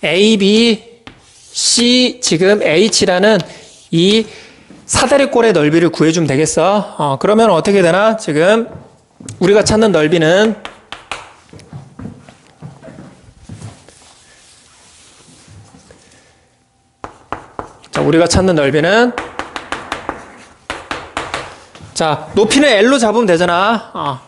A, B, C, 지금 H라는 이 사다리꼴의 넓이를 구해주면 되겠어. 그러면 어떻게 되나? 지금 우리가 찾는 넓이는 자, 높이는 L로 잡으면 되잖아.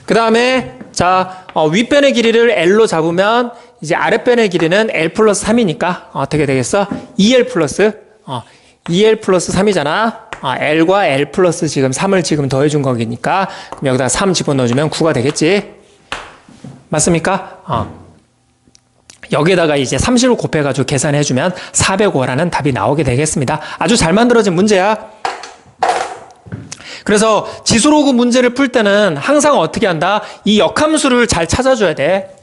그 다음에 자, 윗변의 길이를 L로 잡으면 이제 아랫변의 길이는 L 플러스 3이니까 어떻게 되겠어? 2L 플러스 3이잖아. L과 L 플러스 지금 3을 지금 더해준 거니까 그럼 여기다 3 집어넣어주면 9가 되겠지. 맞습니까? 여기에다가 이제 30을 곱해가지고 계산해주면 405라는 답이 나오게 되겠습니다. 아주 잘 만들어진 문제야. 그래서 지수로그 문제를 풀 때는 항상 어떻게 한다? 이 역함수를 잘 찾아줘야 돼.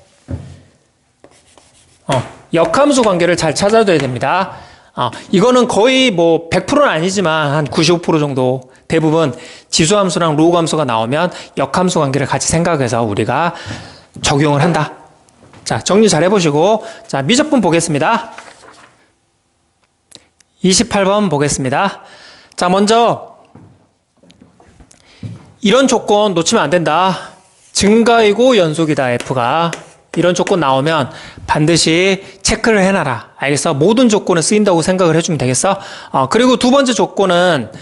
역함수 관계를 잘 찾아줘야 됩니다. 이거는 거의 뭐 100%는 아니지만 한 95% 정도 대부분 지수함수랑 로그함수가 나오면 역함수 관계를 같이 생각해서 우리가 적용을 한다. 자, 정리 잘 해보시고, 자, 미적분 보겠습니다. 28번 보겠습니다. 자, 먼저, 이런 조건 놓치면 안 된다. 증가이고 연속이다, F가. 이런 조건 나오면 반드시 체크를 해놔라. 알겠어? 모든 조건은 쓰인다고 생각을 해주면 되겠어? 그리고 두 번째 조건은,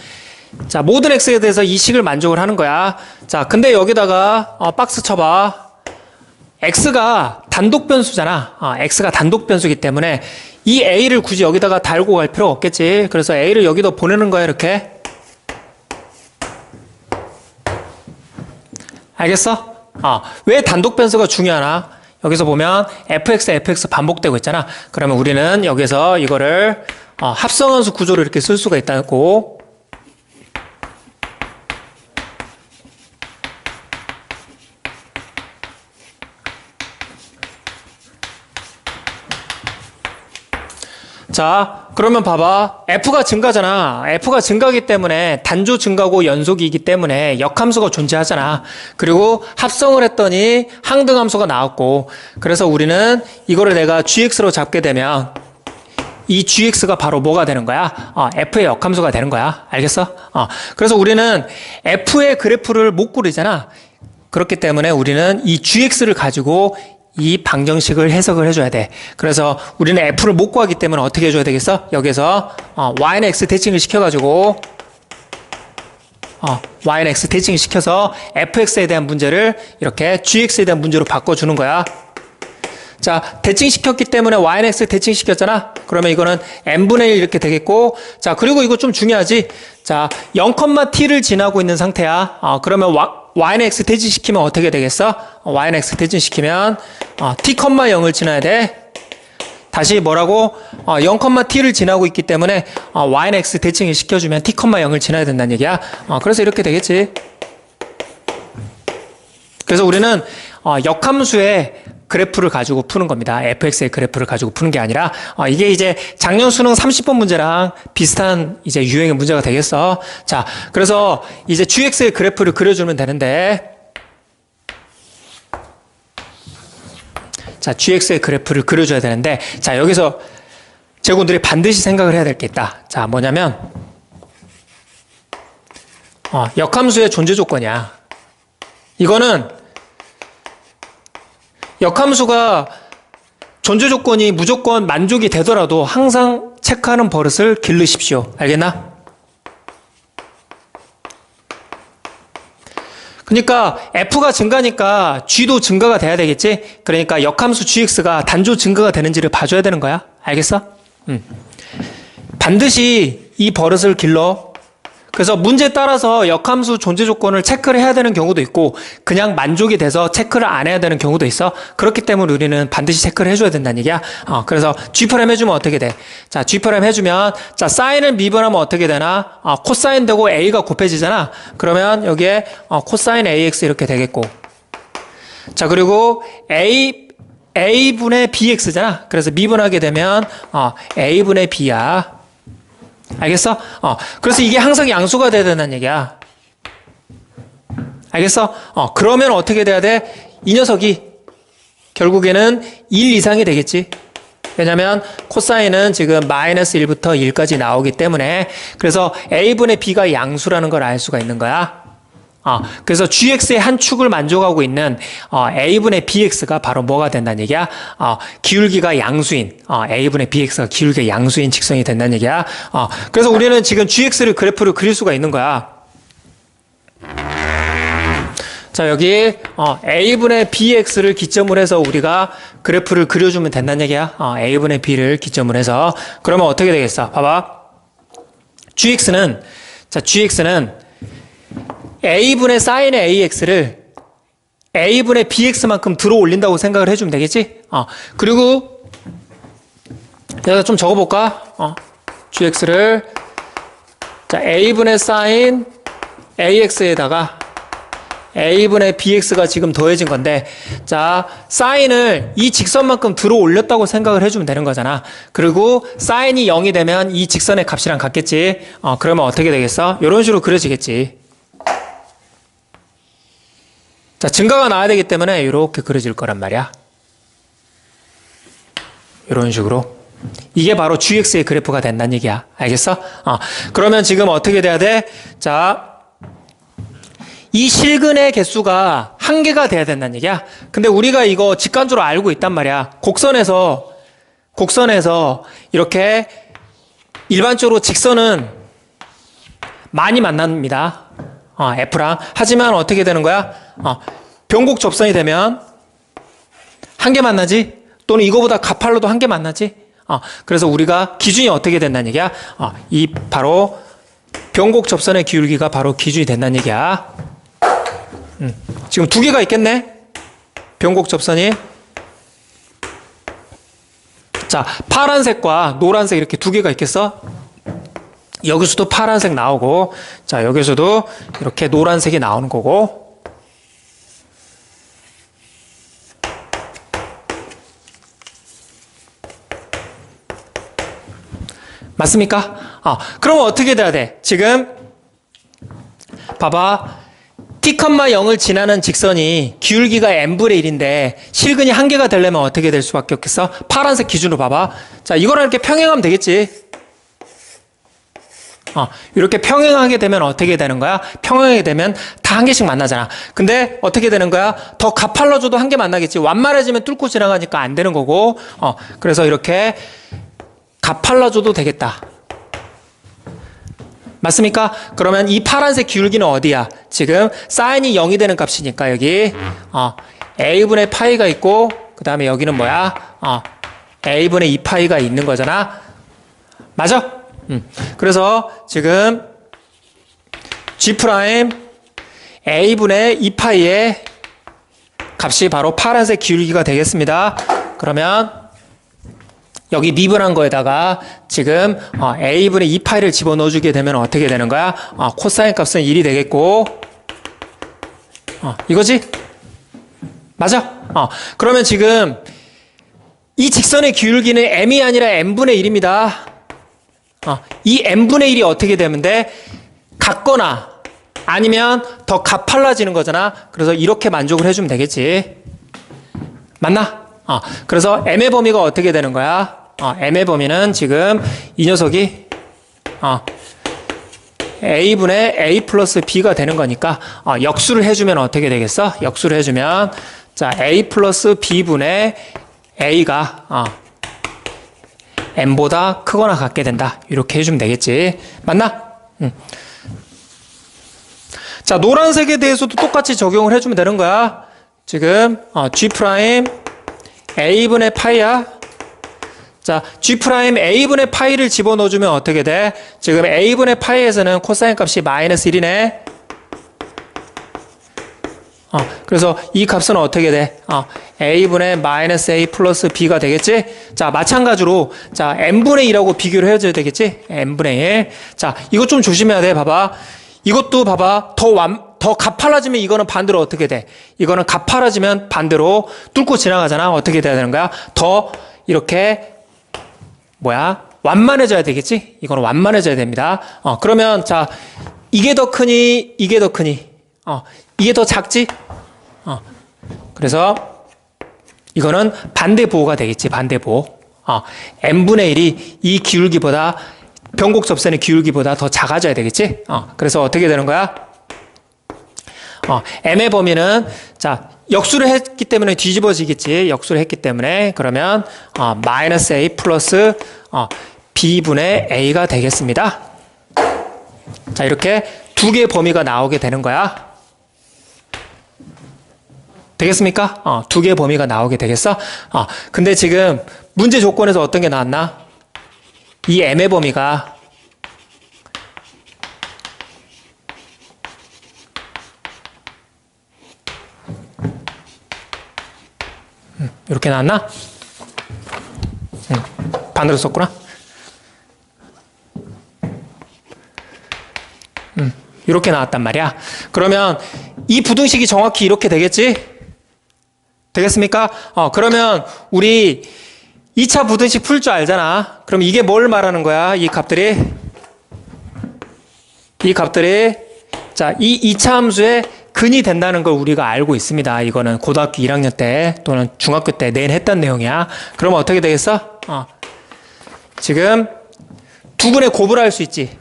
자, 모든 X에 대해서 이 식을 만족을 하는 거야. 자, 근데 여기다가, 박스 쳐봐. X가 단독 변수잖아. X가 단독 변수이기 때문에 이 A를 굳이 여기다가 달고 갈 필요 없겠지. 그래서 A를 여기다 보내는 거야, 이렇게. 알겠어? 왜 단독 변수가 중요하나? 여기서 보면 fx 반복되고 있잖아. 그러면 우리는 여기서 이거를 합성함수 구조로 이렇게 쓸 수가 있다고. 자, 그러면 봐봐. F가 증가잖아. F가 증가하기 때문에 단조 증가고 연속이기 때문에 역함수가 존재하잖아. 그리고 합성을 했더니 항등함수가 나왔고, 그래서 우리는 이거를 내가 gx로 잡게 되면 이 gx가 바로 뭐가 되는 거야? f의 역함수가 되는 거야. 알겠어? 그래서 우리는 f의 그래프를 못 그리잖아. 그렇기 때문에 우리는 이 gx를 가지고 이 방정식을 해석을 해줘야 돼. 그래서 우리는 F를 못 구하기 때문에 어떻게 해줘야 되겠어? 여기서 Y는 X 대칭을 시켜가지고 Y는 X 대칭을 시켜서 FX에 대한 문제를 이렇게 GX에 대한 문제로 바꿔주는 거야. 자, 대칭시켰기 때문에 Y는 X 대칭시켰잖아. 그러면 이거는 n분의 1 이렇게 되겠고, 자, 그리고 이거 좀 중요하지. 자, 0,t를 지나고 있는 상태야. 그러면 Y는 X 대칭시키면 어떻게 되겠어? Y는 X 대칭시키면 t,0을 지나야 돼. 다시 뭐라고? 0,t를 지나고 있기 때문에 Y는 X 대칭을 시켜주면 t,0을 지나야 된다는 얘기야. 그래서 이렇게 되겠지. 그래서 우리는 역함수의 그래프를 가지고 푸는 겁니다. fx의 그래프를 가지고 푸는 게 아니라 이게 이제 작년 수능 30번 문제랑 비슷한 이제 유형의 문제가 되겠어. 자, 그래서 이제 gx의 그래프를 그려주면 되는데, 자, gx의 그래프를 그려줘야 되는데, 자, 여기서 제군들이 반드시 생각을 해야 될 게 있다. 자, 뭐냐면 역함수의 존재 조건이야. 이거는 역함수가 존재 조건이 무조건 만족이 되더라도 항상 체크하는 버릇을 기르십시오. 알겠나? 그러니까 F가 증가니까 G도 증가가 돼야 되겠지? 그러니까 역함수 GX가 단조 증가가 되는지를 봐줘야 되는 거야. 알겠어? 반드시 이 버릇을 길러. 그래서 문제에 따라서 역함수 존재 조건을 체크를 해야 되는 경우도 있고 그냥 만족이 돼서 체크를 안 해야 되는 경우도 있어. 그렇기 때문에 우리는 반드시 체크를 해줘야 된다는 얘기야. 그래서 G' 해주면 어떻게 돼? 자, G' 해주면 자, 사인을 미분하면 어떻게 되나? 코사인 되고 A가 곱해지잖아. 그러면 여기에 코사인 AX 이렇게 되겠고, 자, 그리고 A분의 BX잖아. 그래서 미분하게 되면 A분의 B야. 알겠어? 그래서 이게 항상 양수가 돼야 된다는 얘기야. 알겠어? 그러면 어떻게 돼야 돼? 이 녀석이 결국에는 1 이상이 되겠지. 왜냐면 코사인은 지금 마이너스 1부터 1까지 나오기 때문에 그래서 a분의 b가 양수라는 걸 알 수가 있는 거야. 그래서 gx의 한 축을 만족하고 있는 a분의 bx가 바로 뭐가 된다는 얘기야? 기울기가 양수인 a분의 bx가 기울기가 양수인 직선이 된다는 얘기야. 그래서 우리는 지금 gx를 그래프를 그릴 수가 있는 거야. 자, 여기 a분의 bx를 기점으로 해서 우리가 그래프를 그려주면 된다는 얘기야. a분의 b를 기점으로 해서. 그러면 어떻게 되겠어? 봐봐. gx는 a분의 sin ax를 a분의 bx만큼 들어 올린다고 생각을 해주면 되겠지? 그리고 내가 좀 적어볼까? gx를 자 a분의 sin ax에다가 a분의 bx가 지금 더해진 건데, 자, 사인을 이 직선만큼 들어 올렸다고 생각을 해주면 되는 거잖아. 그리고 사인이 0이 되면 이 직선의 값이랑 같겠지. 그러면 어떻게 되겠어? 이런 식으로 그려지겠지. 자, 증가가 나와야 되기 때문에 이렇게 그려질 거란 말이야. 이런 식으로. 이게 바로 gx의 그래프가 된다는 얘기야. 알겠어? 그러면 지금 어떻게 돼야 돼? 자, 이 실근의 개수가 한 개가 돼야 된다는 얘기야. 근데 우리가 이거 직관적으로 알고 있단 말이야. 곡선에서 이렇게 일반적으로 직선은 많이 만납니다. F랑. 하지만 어떻게 되는 거야? 변곡 접선이 되면 한 개 만나지? 또는 이거보다 가팔로도 한 개 만나지? 그래서 우리가 기준이 어떻게 된다는 얘기야? 이 바로 변곡 접선의 기울기가 바로 기준이 된다는 얘기야. 지금 두 개가 있겠네? 변곡 접선이. 자, 파란색과 노란색 이렇게 두 개가 있겠어? 여기서도 파란색 나오고, 자, 여기서도 이렇게 노란색이 나오는 거고. 맞습니까? 그러면 어떻게 돼야 돼? 지금, 봐봐. t,0을 지나는 직선이 기울기가 n분의 1인데 실근이 한 개가 되려면 어떻게 될 수밖에 없겠어? 파란색 기준으로 봐봐. 자, 이거랑 이렇게 평행하면 되겠지. 이렇게 평행하게 되면 어떻게 되는 거야? 평행하게 되면 다 한 개씩 만나잖아. 근데 어떻게 되는 거야? 더 가팔라줘도 한 개 만나겠지. 완만해지면 뚫고 지나가니까 안 되는 거고. 그래서 이렇게 가팔라줘도 되겠다. 맞습니까? 그러면 이 파란색 기울기는 어디야? 지금 사인이 0이 되는 값이니까 여기 a분의 파이가 있고 그 다음에 여기는 뭐야? a분의 2파이가 있는 거잖아. 맞아? 그래서 지금 g' a분의 2파이의 값이 바로 파란색 기울기가 되겠습니다. 그러면 여기 미분한 거에다가 지금 a분의 2파이를 집어넣어주게 되면 어떻게 되는 거야? 코사인 값은 1이 되겠고 이거지? 맞아? 그러면 지금 이 직선의 기울기는 m이 아니라 n분의 1입니다. 이 n분의 1이 어떻게 되면 돼? 같거나 아니면 더 가팔라지는 거잖아. 그래서 이렇게 만족을 해주면 되겠지. 맞나? 그래서 m의 범위가 어떻게 되는 거야? m의 범위는 지금 이 녀석이 a분의 a 플러스 b가 되는 거니까 역수를 해주면 어떻게 되겠어? 역수를 해주면 자 a 플러스 b분의 a가 m보다 크거나 같게 된다. 이렇게 해주면 되겠지. 맞나? 자, 노란색에 대해서도 똑같이 적용을 해주면 되는 거야. 지금 g' a분의 파이야. 자, g' a분의 파이를 집어넣어주면 어떻게 돼? 지금 a분의 파이에서는 코사인 값이 마이너스 1이네. 그래서 이 값은 어떻게 돼? a분의 마이너스 a 플러스 b가 되겠지? 자, 마찬가지로 자 n분의 1하고 비교를 해줘야 되겠지? n분의 1. 자, 이것 좀 조심해야 돼. 봐봐. 이것도 봐봐. 더 가팔라지면 이거는 반대로 어떻게 돼? 이거는 가팔라지면 반대로 뚫고 지나가잖아. 어떻게 돼야 되는 거야? 더 이렇게 완만해져야 되겠지? 이거는 완만해져야 됩니다. 그러면 자 이게 더 크니 이게 더 크니 이게 더 작지? 그래서 이거는 반대보호가 되겠지. 반대보호. n분의 1이 이 기울기보다 변곡 접선의 기울기보다 더 작아져야 되겠지? 그래서 어떻게 되는 거야? m의 범위는 자 역수를 했기 때문에 뒤집어지겠지. 역수를 했기 때문에 그러면 마이너스 a 플러스 b분의 a가 되겠습니다. 자 이렇게 두 개의 범위가 나오게 되는 거야. 되겠습니까? 두 개의 범위가 나오게 되겠어? 근데 지금 문제 조건에서 어떤 게 나왔나? 이 m의 범위가 이렇게 나왔나? 반대로 썼구나. 이렇게 나왔단 말이야. 그러면 이 부등식이 정확히 이렇게 되겠지? 되겠습니까? 그러면 우리 2차 부등식 풀 줄 알잖아. 그럼 이게 뭘 말하는 거야? 이 값들이 자, 이 2차 함수의 근이 된다는 걸 우리가 알고 있습니다. 이거는 고등학교 1학년 때 또는 중학교 때 내일 했던 내용이야. 그러면 어떻게 되겠어? 지금 두 근의 곱을 할 수 있지.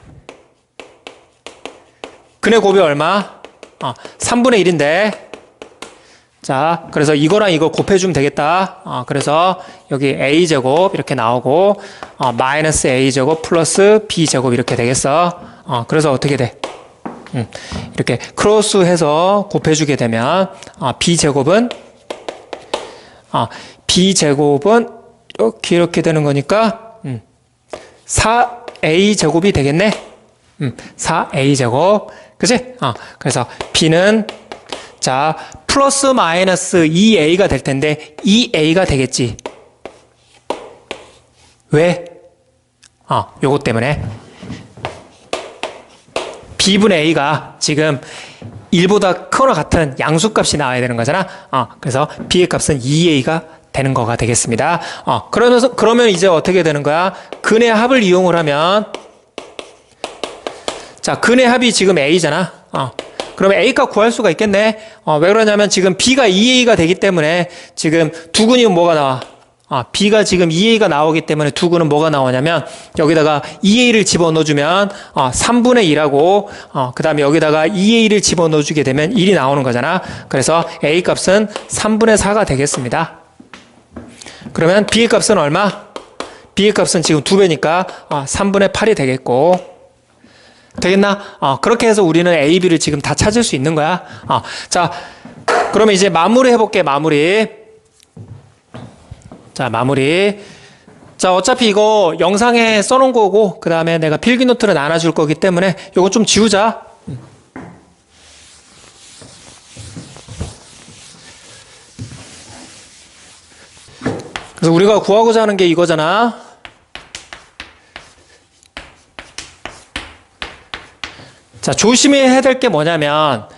근의 곱이 얼마? 3분의 1인데 자, 그래서 이거랑 이거 곱해주면 되겠다. 그래서 여기 a제곱 이렇게 나오고 마이너스 a제곱 플러스 b제곱 이렇게 되겠어. 그래서 어떻게 돼? 이렇게 크로스해서 곱해주게 되면 b제곱은 이렇게 되는 거니까 4a제곱이 되겠네. 4a제곱 그치? 그래서 b는 자 플러스 마이너스 2a가 될 텐데 2a가 되겠지. 왜? 요것 때문에 b분의 a가 지금 1보다 크거나 같은 양수값이 나와야 되는 거잖아. 그래서 b의 값은 2a가 되는 거가 되겠습니다. 그러면 이제 어떻게 되는 거야? 근의 합을 이용을 하면 자 근의 합이 지금 a잖아. 그러면 a값 구할 수가 있겠네. 왜 그러냐면 지금 b가 2a가 되기 때문에 지금 두 근이 뭐가 나와? b가 지금 2a가 나오기 때문에 두 근은 뭐가 나오냐면 여기다가 2a를 집어넣어주면 3분의 1하고 그 다음에 여기다가 2a를 집어넣어주게 되면 1이 나오는 거잖아. 그래서 a값은 3분의 4가 되겠습니다. 그러면 b의 값은 얼마? b의 값은 지금 2배니까 3분의 8이 되겠고 되겠나? 그렇게 해서 우리는 A, B를 지금 다 찾을 수 있는 거야. 자, 그러면 이제 마무리 해볼게, 마무리. 자, 마무리. 자, 어차피 이거 영상에 써놓은 거고, 그 다음에 내가 필기노트를 나눠줄 거기 때문에 이거 좀 지우자. 그래서 우리가 구하고자 하는 게 이거잖아. 자, 조심해야 될 게 뭐냐면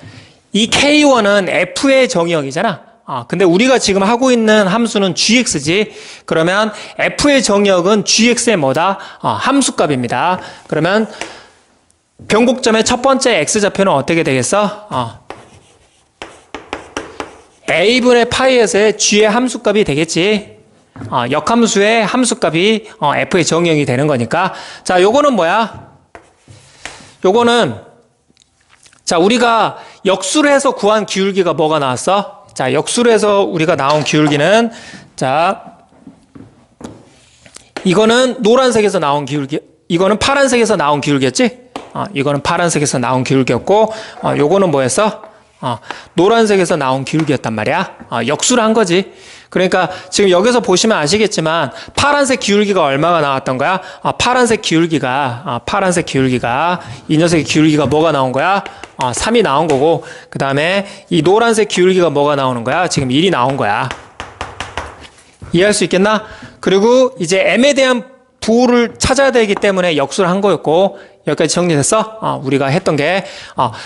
이 K1은 F의 정의역이잖아. 근데 우리가 지금 하고 있는 함수는 gx지. 그러면 F의 정의역은 gx의 뭐다? 함수값입니다. 그러면 변곡점의 첫 번째 x좌표는 어떻게 되겠어? a분의 파이에서의 g의 함수값이 되겠지. 역함수의 함수값이 F의 정의역이 되는 거니까. 자, 요거는 뭐야? 요거는 자, 우리가 역수를 해서 구한 기울기가 뭐가 나왔어? 자, 역수를 해서 우리가 나온 기울기는 자, 이거는 노란색에서 나온 기울기, 이거는 파란색에서 나온 기울기였지? 이거는 파란색에서 나온 기울기였고, 요거는 뭐였어? 노란색에서 나온 기울기였단 말이야. 역수를 한 거지. 그러니까 지금 여기서 보시면 아시겠지만 파란색 기울기가 얼마가 나왔던 거야? 파란색 기울기가 이 녀석의 기울기가 뭐가 나온 거야? 3이 나온 거고 그 다음에 이 노란색 기울기가 뭐가 나오는 거야? 지금 1이 나온 거야. 이해할 수 있겠나? 그리고 이제 m에 대한 부호를 찾아야 되기 때문에 역수를 한 거였고 여기까지 정리됐어? 우리가 했던 게.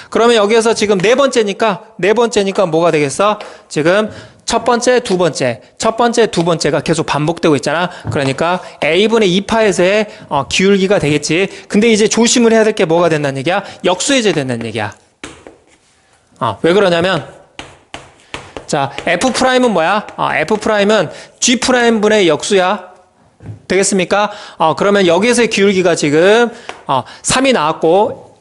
그러면 여기에서 지금 네 번째니까 뭐가 되겠어? 지금 첫 번째, 두 번째가 계속 반복되고 있잖아. 그러니까 a분의 2파에서의 기울기가 되겠지. 근데 이제 조심을 해야 될 게 뭐가 된다는 얘기야? 역수해줘야 된다는 얘기야. 왜 그러냐면, 자, F'은 뭐야? F'은 G'분의 역수야. 되겠습니까? 그러면 여기에서의 기울기가 지금 3이 나왔고,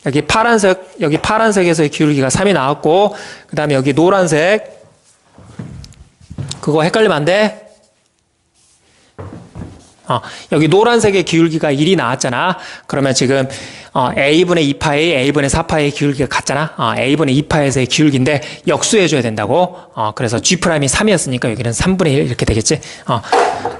여기 파란색에서의 기울기가 3이 나왔고, 그 다음에 여기 노란색, 그거 헷갈리면 안 돼? 여기 노란색의 기울기가 1이 나왔잖아. 그러면 지금 A분의 2파이, A분의 4파이의 기울기가 같잖아. A분의 2파에서의 기울기인데 역수해줘야 된다고. 그래서 G'이 3이었으니까 여기는 3분의 1 이렇게 되겠지.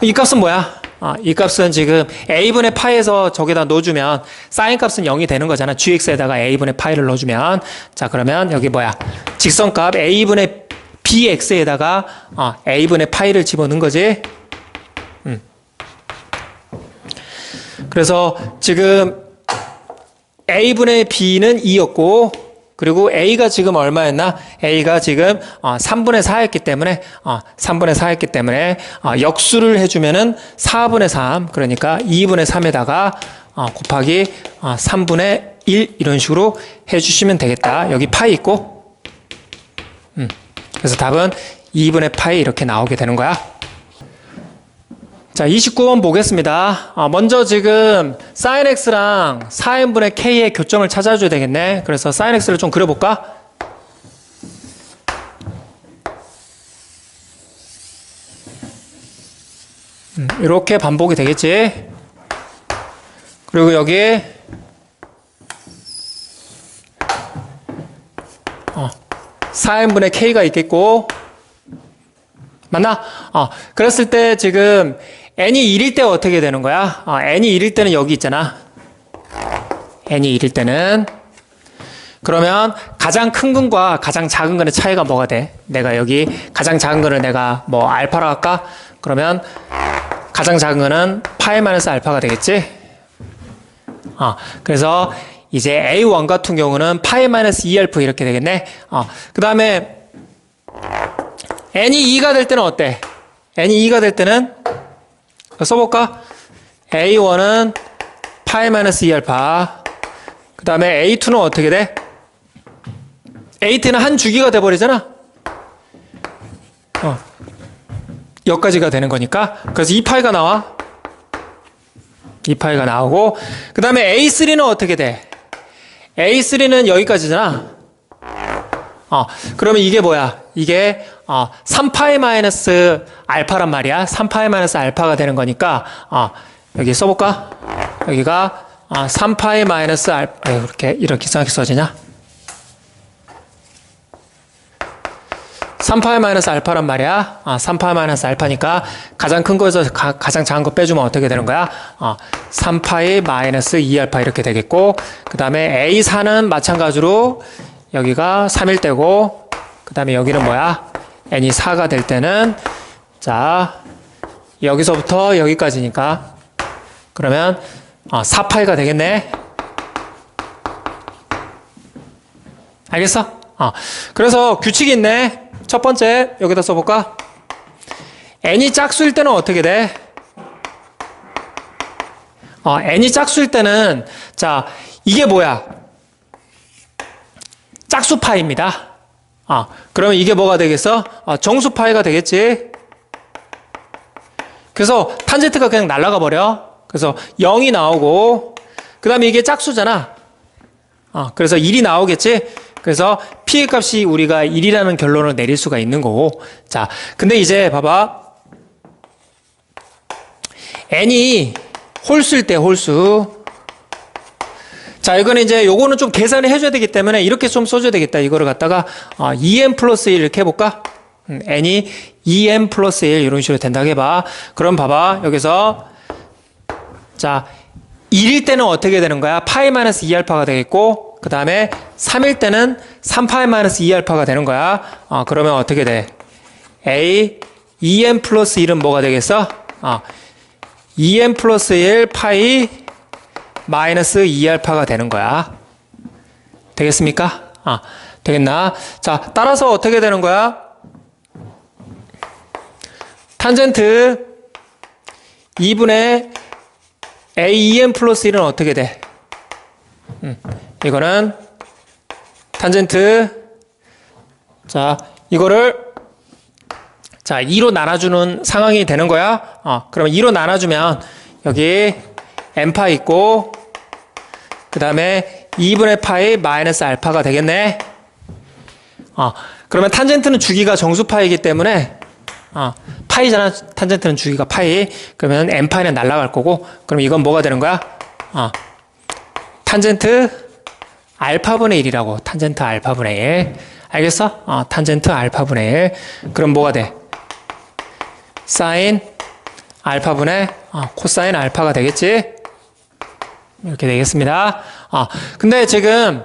이 값은 뭐야? 이 값은 지금 A분의 파에서 저기다 넣어주면 사인 값은 0이 되는 거잖아. GX에다가 A분의 파이를 넣어주면. 자, 그러면 여기 뭐야? 직선값 A분의 BX에다가 A분의 파이를 집어넣은 거지. 그래서 지금 A분의 B는 2였고, 그리고 A가 지금 얼마였나? A가 지금 3분의 4였기 때문에, 3분의 4였기 때문에, 역수를 해주면은 4분의 3, 그러니까 2분의 3에다가 곱하기 3분의 1 이런 식으로 해주시면 되겠다. 여기 파이 있고, 그래서 답은 2분의 파이 이렇게 나오게 되는 거야. 자, 29번 보겠습니다. 먼저 지금 sin x랑 4n분의 k의 교점을 찾아줘야 되겠네. 그래서 sin x를 좀 그려볼까? 이렇게 반복이 되겠지. 그리고 여기 4n분의 k가 있겠고, 맞나? 그랬을 때 지금 n이 1일 때 어떻게 되는 거야? n이 1일 때는 여기 있잖아. n이 1일 때는. 그러면 가장 큰 근과 가장 작은 근의 차이가 뭐가 돼? 내가 여기 가장 작은 근을 내가 뭐 알파로 할까? 그러면 가장 작은 근은 파이 마이너스 알파가 되겠지? 그래서 이제 A1 같은 경우는 파이 마이너스 2알파 이렇게 되겠네. 그 다음에 n이 2가 될 때는 어때? n이 2가 될 때는 써볼까? A1은 파이 마이너스 2알파. 그 다음에 A2는 어떻게 돼? A2는 한 주기가 돼버리잖아. 여기까지가 되는 거니까. 그래서 2파이가 나와. 2파이가 나오고. 그 다음에 A3는 어떻게 돼? A3는 여기까지잖아. 그러면 이게 뭐야? 이게 3파이 마이너스 알파란 말이야. 3파이 마이너스 알파가 되는 거니까 여기 써볼까? 여기가 3파이 마이너스 알파. 이렇게 이상하게 써지냐? 3파이 마이너스 알파란 말이야. 3파이 마이너스 알파니까 가장 큰 거에서 가장 작은 거 빼주면 어떻게 되는 거야? 3파이 마이너스 2알파 이렇게 되겠고, 그 다음에 A4는 마찬가지로 여기가 3일 때고, 그 다음에 여기는 뭐야? n이 4가 될 때는, 자, 여기서부터 여기까지니까, 그러면 4파이가 되겠네. 알겠어? 그래서 규칙이 있네. 첫 번째, 여기다 써볼까? n이 짝수일 때는 어떻게 돼? n이 짝수일 때는, 자, 이게 뭐야? 짝수파입니다. 그러면 이게 뭐가 되겠어? 정수파이가 되겠지? 그래서 탄젠트가 그냥 날아가 버려. 그래서 0이 나오고, 그 다음에 이게 짝수잖아. 그래서 1이 나오겠지? 그래서 P의 값이 우리가 1이라는 결론을 내릴 수가 있는 거고. 자, 근데 이제 봐봐. n이 홀수일 때 홀수. 자, 이거는 이제 요거는 좀 계산을 해줘야 되기 때문에 이렇게 좀 써줘야 되겠다. 이거를 갖다가 2n 플러스 1 이렇게 해볼까? n이 2n 플러스 1 이런 식으로 된다고 해봐. 그럼 봐봐. 여기서 자, 1일 때는 어떻게 되는 거야? 파이 마이너스 2알파가 되겠고, 그 다음에 3일 때는 3파이 마이너스 2알파가 되는 거야. 그러면 어떻게 돼? A 2n 플러스 1은 뭐가 되겠어? 2n 플러스 1 파이 마이너스 2알파가 되는 거야. 되겠습니까? 되겠나? 자, 따라서 어떻게 되는 거야? 탄젠트 2분의 A2n 플러스 1은 어떻게 돼? 이거는 탄젠트. 자, 이거를 자, 2로 나눠주는 상황이 되는 거야. 그러면 2로 나눠주면 여기 n파 있고 그 다음에 2분의 파이 마이너스 알파가 되겠네. 그러면 탄젠트는 주기가 정수파이기 때문에 파이잖아. 탄젠트는 주기가 파이. 그러면 n파이는 날아갈 거고, 그럼 이건 뭐가 되는 거야? 탄젠트 알파분의 1이라고. 탄젠트 알파분의 1. 알겠어? 탄젠트 알파분의 1. 그럼 뭐가 돼? 사인 알파분의 코사인 알파가 되겠지? 이렇게 되겠습니다. 근데 지금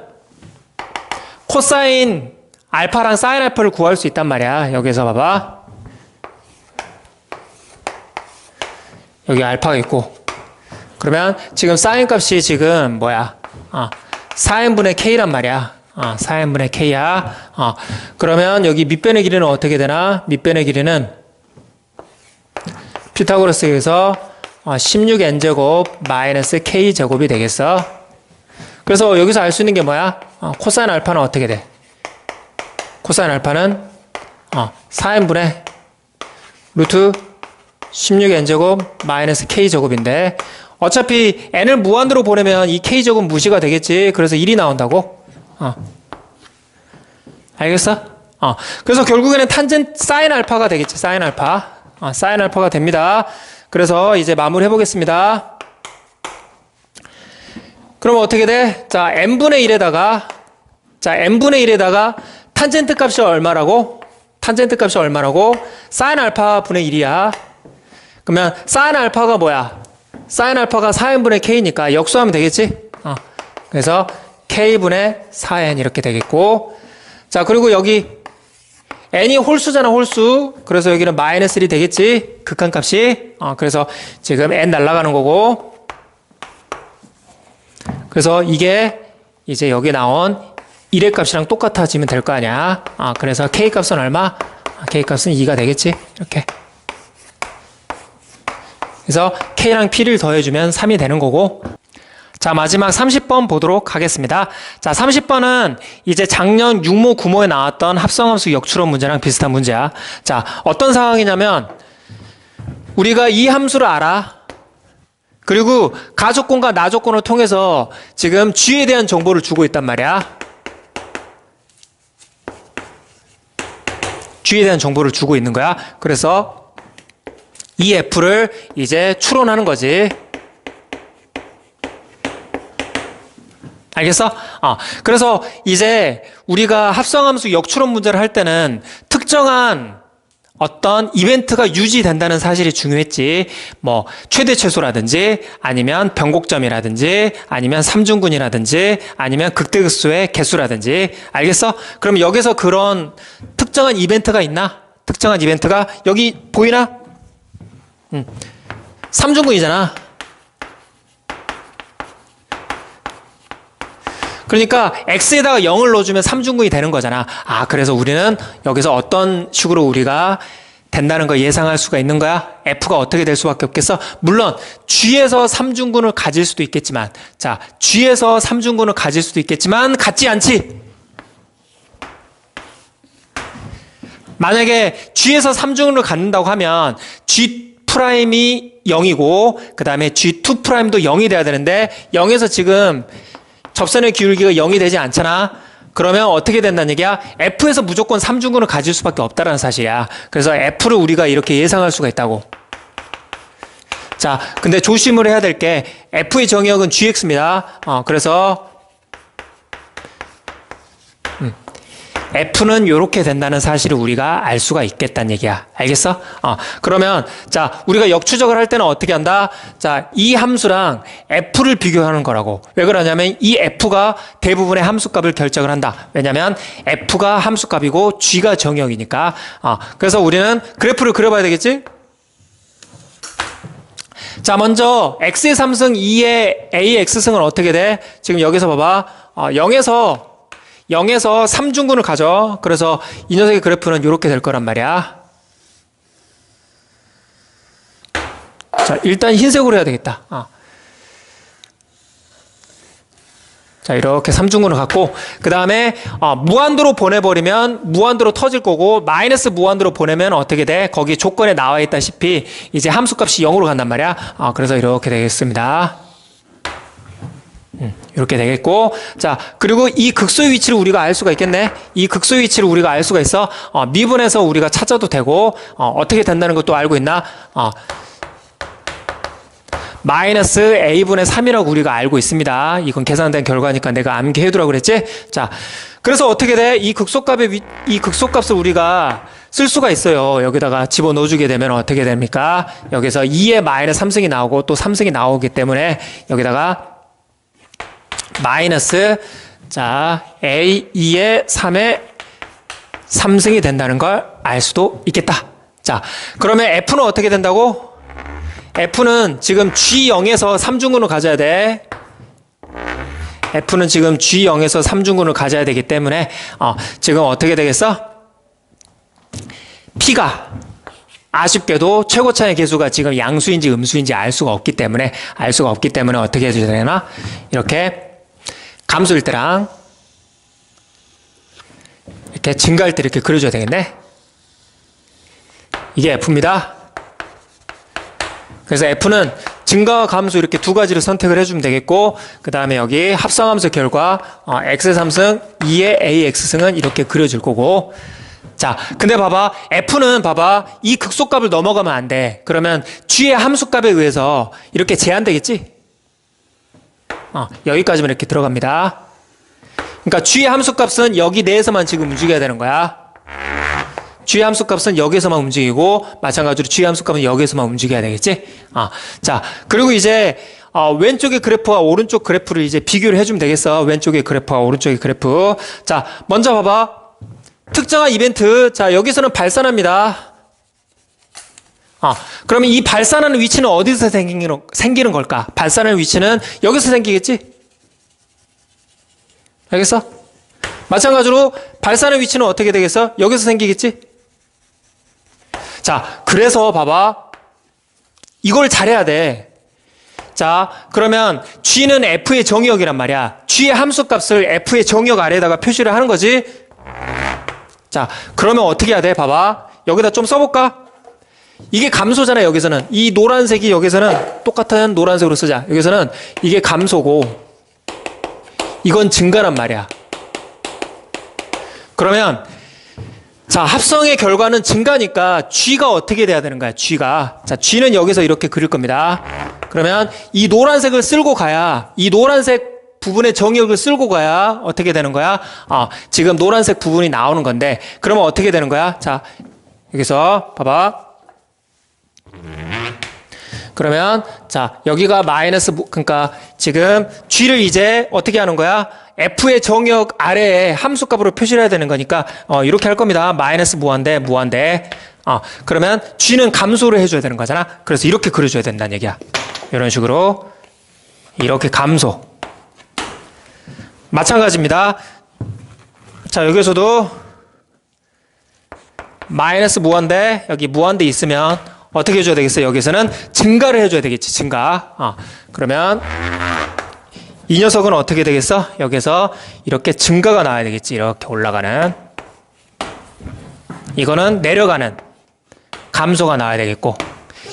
코사인 알파랑 사인 알파를 구할 수 있단 말이야. 여기서 봐봐. 여기 알파가 있고. 그러면 지금 사인 값이 지금 뭐야? 4n분의 k란 말이야. 4n분의 k야. 그러면 여기 밑변의 길이는 어떻게 되나? 밑변의 길이는 피타고라스에서 16n제곱 마이너스 k제곱이 되겠어. 그래서 여기서 알 수 있는 게 뭐야? 코사인 알파는 어떻게 돼? 코사인 알파는 4n분의 루트 16n제곱 마이너스 k제곱인데 어차피 n을 무한대로 보내면 이 k제곱 무시가 되겠지. 그래서 1이 나온다고. 알겠어? 그래서 결국에는 사인 알파가 되겠지. 사인 알파. 사인 알파가 됩니다. 그래서 이제 마무리 해보겠습니다. 그럼 어떻게 돼? 자, n분의 1에다가 탄젠트 값이 얼마라고? 탄젠트 값이 얼마라고? 사인 알파 분의 1이야. 그러면 사인 알파가 뭐야? 사인 알파가 4n분의 k니까 역수하면 되겠지? 그래서 k분의 4n 이렇게 되겠고, 자, 그리고 여기 n이 홀수잖아, 홀수. 그래서 여기는 마이너스 1이 되겠지? 극한값이. 그래서 지금 n 날아가는 거고. 그래서 이게 이제 여기 나온 1의 값이랑 똑같아지면 될 거 아니야. 그래서 k값은 얼마? k값은 2가 되겠지? 이렇게. 그래서 k랑 p를 더해주면 3이 되는 거고. 자, 마지막 30번 보도록 하겠습니다. 자, 30번은 이제 작년 6모, 9모에 나왔던 합성함수 역추론 문제랑 비슷한 문제야. 자, 어떤 상황이냐면 우리가 이 함수를 알아. 그리고 가조건과 나조건을 통해서 지금 g에 대한 정보를 주고 있단 말이야. g에 대한 정보를 주고 있는 거야. 그래서 이 f를 이제 추론하는 거지. 알겠어? 그래서 이제 우리가 합성함수 역추론 문제를 할 때는 특정한 어떤 이벤트가 유지된다는 사실이 중요했지. 뭐 최대 최소라든지 아니면 변곡점이라든지 아니면 삼중근이라든지 아니면 극대극소의 개수라든지. 알겠어? 그럼 여기서 그런 특정한 이벤트가 있나? 특정한 이벤트가 여기 보이나? 삼중근이잖아. 그러니까 x에다가 0을 넣어주면 삼중근이 되는 거잖아. 그래서 우리는 여기서 어떤 식으로 우리가 된다는 걸 예상할 수가 있는 거야. f가 어떻게 될 수밖에 없겠어? 물론 g에서 삼중근을 가질 수도 있겠지만, 자, g에서 삼중근을 가질 수도 있겠지만 같지 않지. 만약에 g에서 삼중근을 갖는다고 하면 g 프라임이 0이고 그 다음에 g2 프라임도 0이 돼야 되는데 0에서 지금 접선의 기울기가 0이 되지 않잖아. 그러면 어떻게 된다는 얘기야? F에서 무조건 삼중근을 가질 수밖에 없다는 사실이야. 그래서 F를 우리가 이렇게 예상할 수가 있다고. 자, 근데 조심을 해야 될 게 F의 정의역은 GX입니다. 그래서 F는 이렇게 된다는 사실을 우리가 알 수가 있겠다는 얘기야. 알겠어? 그러면 자, 우리가 역추적을 할 때는 어떻게 한다? 자, 이 함수랑 F를 비교하는 거라고. 왜 그러냐면 이 F가 대부분의 함수값을 결정을 한다. 왜냐면 F가 함수값이고 G가 정의역이니까. 그래서 우리는 그래프를 그려봐야 되겠지? 자, 먼저 X의 3승, 2의 A의 X승은 어떻게 돼? 지금 여기서 봐봐. 0에서 3중근을 가져. 그래서 이 녀석의 그래프는 이렇게 될 거란 말이야. 자, 일단 흰색으로 해야 되겠다. 자, 이렇게 삼중근을 갖고, 그 다음에, 무한도로 보내버리면 무한도로 터질 거고, 마이너스 무한도로 보내면 어떻게 돼? 거기 조건에 나와 있다시피, 이제 함수값이 0으로 간단 말이야. 그래서 이렇게 되겠습니다. 이렇게 되겠고, 자, 그리고 이 극소의 위치를 우리가 알 수가 있겠네? 이 극소의 위치를 우리가 알 수가 있어. 미분해서 우리가 찾아도 되고, 어떻게 된다는 것도 알고 있나? 마이너스 a분의 3이라고 우리가 알고 있습니다. 이건 계산된 결과니까 내가 암기해두라고 그랬지? 자, 그래서 어떻게 돼? 이 극소값을 우리가 쓸 수가 있어요. 여기다가 집어넣어주게 되면 어떻게 됩니까? 여기서 2의 마이너스 3승이 나오고 또 3승이 나오기 때문에 여기다가 마이너스, 자, a 2의 3의 3승이 된다는 걸 알 수도 있겠다. 자, 그러면 f는 어떻게 된다고? F는 지금 G0에서 3중근을 가져야 돼. F는 지금 G0에서 3중근을 가져야 되기 때문에 지금 어떻게 되겠어? P가 아쉽게도 최고차의 계수가 지금 양수인지 음수인지 알 수가 없기 때문에 어떻게 해줘야 되나? 이렇게 감소일 때랑 이렇게 증가할 때 이렇게 그려줘야 되겠네. 이게 F입니다. 그래서 F는 증가와 감소 이렇게 두 가지를 선택을 해주면 되겠고, 그 다음에 여기 합성함수 결과 x의 3승, 2의 ax승은 이렇게 그려질 거고. 자, 근데 봐봐, F는 봐봐, 이 극소값을 넘어가면 안 돼. 그러면 g의 함수값에 의해서 이렇게 제한되겠지? 여기까지만 이렇게 들어갑니다. 그러니까 g의 함수값은 여기 내에서만 지금 움직여야 되는 거야. g의 함수값은 여기에서만 움직이고, 마찬가지로 g의 함수값은 여기에서만 움직여야 되겠지? 자, 그리고 이제 왼쪽의 그래프와 오른쪽 그래프를 이제 비교를 해주면 되겠어. 왼쪽의 그래프와 오른쪽의 그래프. 자, 먼저 봐봐. 특정한 이벤트. 자, 여기서는 발산합니다. 그러면 이 발산하는 위치는 어디서 생기는 걸까? 발산하는 위치는 여기서 생기겠지? 알겠어? 마찬가지로 발산의 위치는 어떻게 되겠어? 여기서 생기겠지? 자, 그래서 봐봐. 이걸 잘해야 돼. 자, 그러면 G는 F의 정의역이란 말이야. G의 함수값을 F의 정의역 아래에다가 표시를 하는 거지. 자, 그러면 어떻게 해야 돼? 봐봐. 여기다 좀 써볼까? 이게 감소잖아, 여기서는. 이 노란색이 여기서는 똑같은 노란색으로 쓰자. 여기서는 이게 감소고, 이건 증가란 말이야. 그러면 자, 합성의 결과는 증가니까 G가 어떻게 돼야 되는 거야? G가. 자, G는 여기서 이렇게 그릴 겁니다. 그러면 이 노란색을 쓸고 가야, 이 노란색 부분의 정의역을 쓸고 가야 어떻게 되는 거야? 지금 노란색 부분이 나오는 건데, 그러면 어떻게 되는 거야? 자, 여기서 봐봐. 그러면 자, 여기가 마이너스, 그러니까 지금 G를 이제 어떻게 하는 거야? F의 정의역 아래에 함수값으로 표시를 해야 되는 거니까 이렇게 할 겁니다. 마이너스 무한대. 그러면 G는 감소를 해줘야 되는 거잖아. 그래서 이렇게 그려줘야 된다는 얘기야. 이런 식으로 이렇게 감소. 마찬가지입니다. 자, 여기서도 마이너스 무한대, 여기 무한대 있으면 어떻게 해줘야 되겠어요? 여기서는 증가를 해줘야 되겠지, 증가. 그러면 이 녀석은 어떻게 되겠어? 여기서 이렇게 증가가 나와야 되겠지. 이렇게 올라가는. 이거는 내려가는 감소가 나와야 되겠고.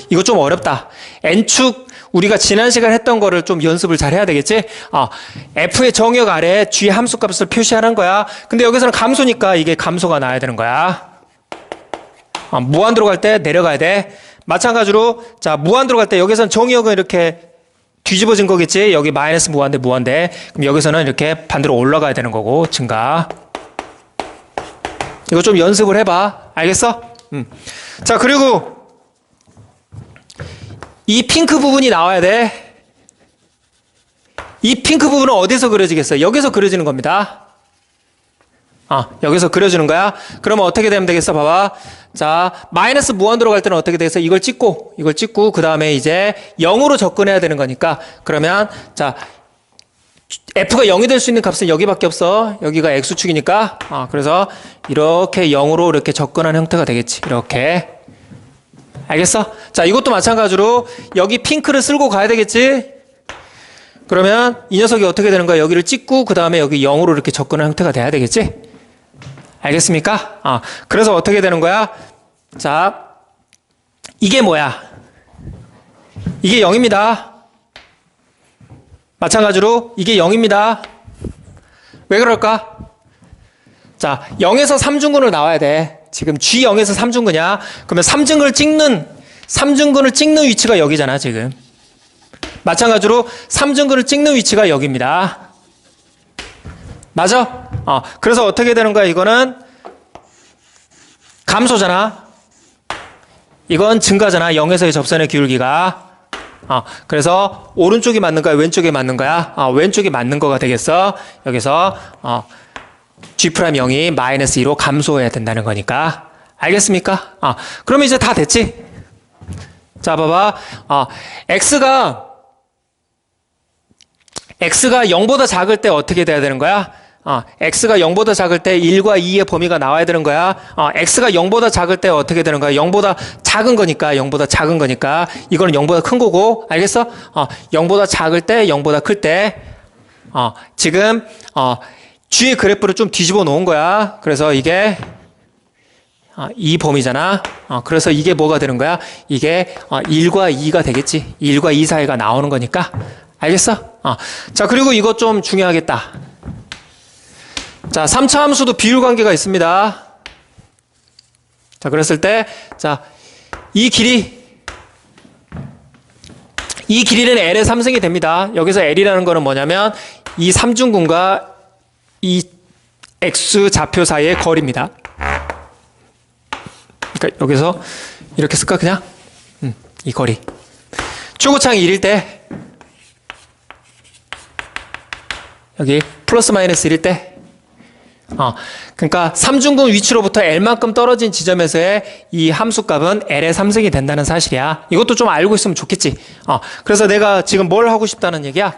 이거 좀 어렵다. N축 우리가 지난 시간 했던 거를 좀 연습을 잘 해야 되겠지? F의 정의역 아래에 G 함수값을 표시하는 거야. 근데 여기서는 감소니까 이게 감소가 나와야 되는 거야. 무한대로 갈 때 내려가야 돼. 마찬가지로 자, 무한대로 갈 때 여기서는 정의역은 이렇게 뒤집어진 거겠지? 여기 마이너스 무한대. 그럼 여기서는 이렇게 반대로 올라가야 되는 거고, 증가. 이거 좀 연습을 해봐. 알겠어? 자, 그리고 이 핑크 부분이 나와야 돼. 이 핑크 부분은 어디서 그려지겠어? 여기서 그려지는 겁니다. 여기서 그려주는 거야. 그러면 어떻게 되면 되겠어? 봐봐. 자, 마이너스 무한대로 갈 때는 어떻게 되겠어? 이걸 찍고, 그 다음에 이제 0으로 접근해야 되는 거니까, 그러면, 자, F가 0이 될 수 있는 값은 여기밖에 없어. 여기가 X축이니까. 그래서 이렇게 0으로 이렇게 접근하는 형태가 되겠지. 이렇게. 알겠어? 자, 이것도 마찬가지로 여기 핑크를 쓸고 가야 되겠지? 그러면 이 녀석이 어떻게 되는 거야? 여기를 찍고 그 다음에 여기 0으로 이렇게 접근하는 형태가 돼야 되겠지? 알겠습니까? 그래서 어떻게 되는 거야? 자, 이게 뭐야? 이게 0입니다. 마찬가지로 이게 0입니다. 왜 그럴까? 자, 0에서 3중근으로 나와야 돼. 지금 G0에서 3중근이야. 그러면 3중근을 찍는 위치가 여기잖아, 지금. 마찬가지로 3중근을 찍는 위치가 여기입니다. 맞아? 그래서 어떻게 되는 거야? 이거는 감소잖아. 이건 증가잖아. 0에서의 접선의 기울기가. 그래서 오른쪽이 맞는 거야? 왼쪽이 맞는 거야? 왼쪽이 맞는 거가 되겠어. 여기서 G'0이 마이너스 2로 감소해야 된다는 거니까. 알겠습니까? 그러면 이제 다 됐지? 자, 봐봐. X가 0보다 작을 때 어떻게 돼야 되는 거야? X가 0보다 작을 때 1과 2의 범위가 나와야 되는 거야. X가 0보다 작을 때 어떻게 되는 거야? 0보다 작은 거니까, 0보다 작은 거니까. 이거는 0보다 큰 거고, 알겠어? 0보다 작을 때, 0보다 클 때. 지금, G의 그래프를 좀 뒤집어 놓은 거야. 그래서 이게, 이 범위잖아. 그래서 이게 뭐가 되는 거야? 이게, 1과 2가 되겠지. 1과 2 사이가 나오는 거니까. 알겠어? 자, 그리고 이것 좀 중요하겠다. 자, 3차 함수도 비율 관계가 있습니다. 자, 그랬을 때, 자, 이 길이는 L의 3승이 됩니다. 여기서 L이라는 거는 뭐냐면, 이 3중근과 이 X 좌표 사이의 거리입니다. 그러니까 여기서 이렇게 쓸까, 그냥? 이 거리. 최고창이 1일 때, 여기 플러스 마이너스 1일 때, 그러니까 3중근 위치로부터 L만큼 떨어진 지점에서의 이 함수값은 L의 3승이 된다는 사실이야. 이것도 좀 알고 있으면 좋겠지. 그래서 내가 지금 뭘 하고 싶다는 얘기야?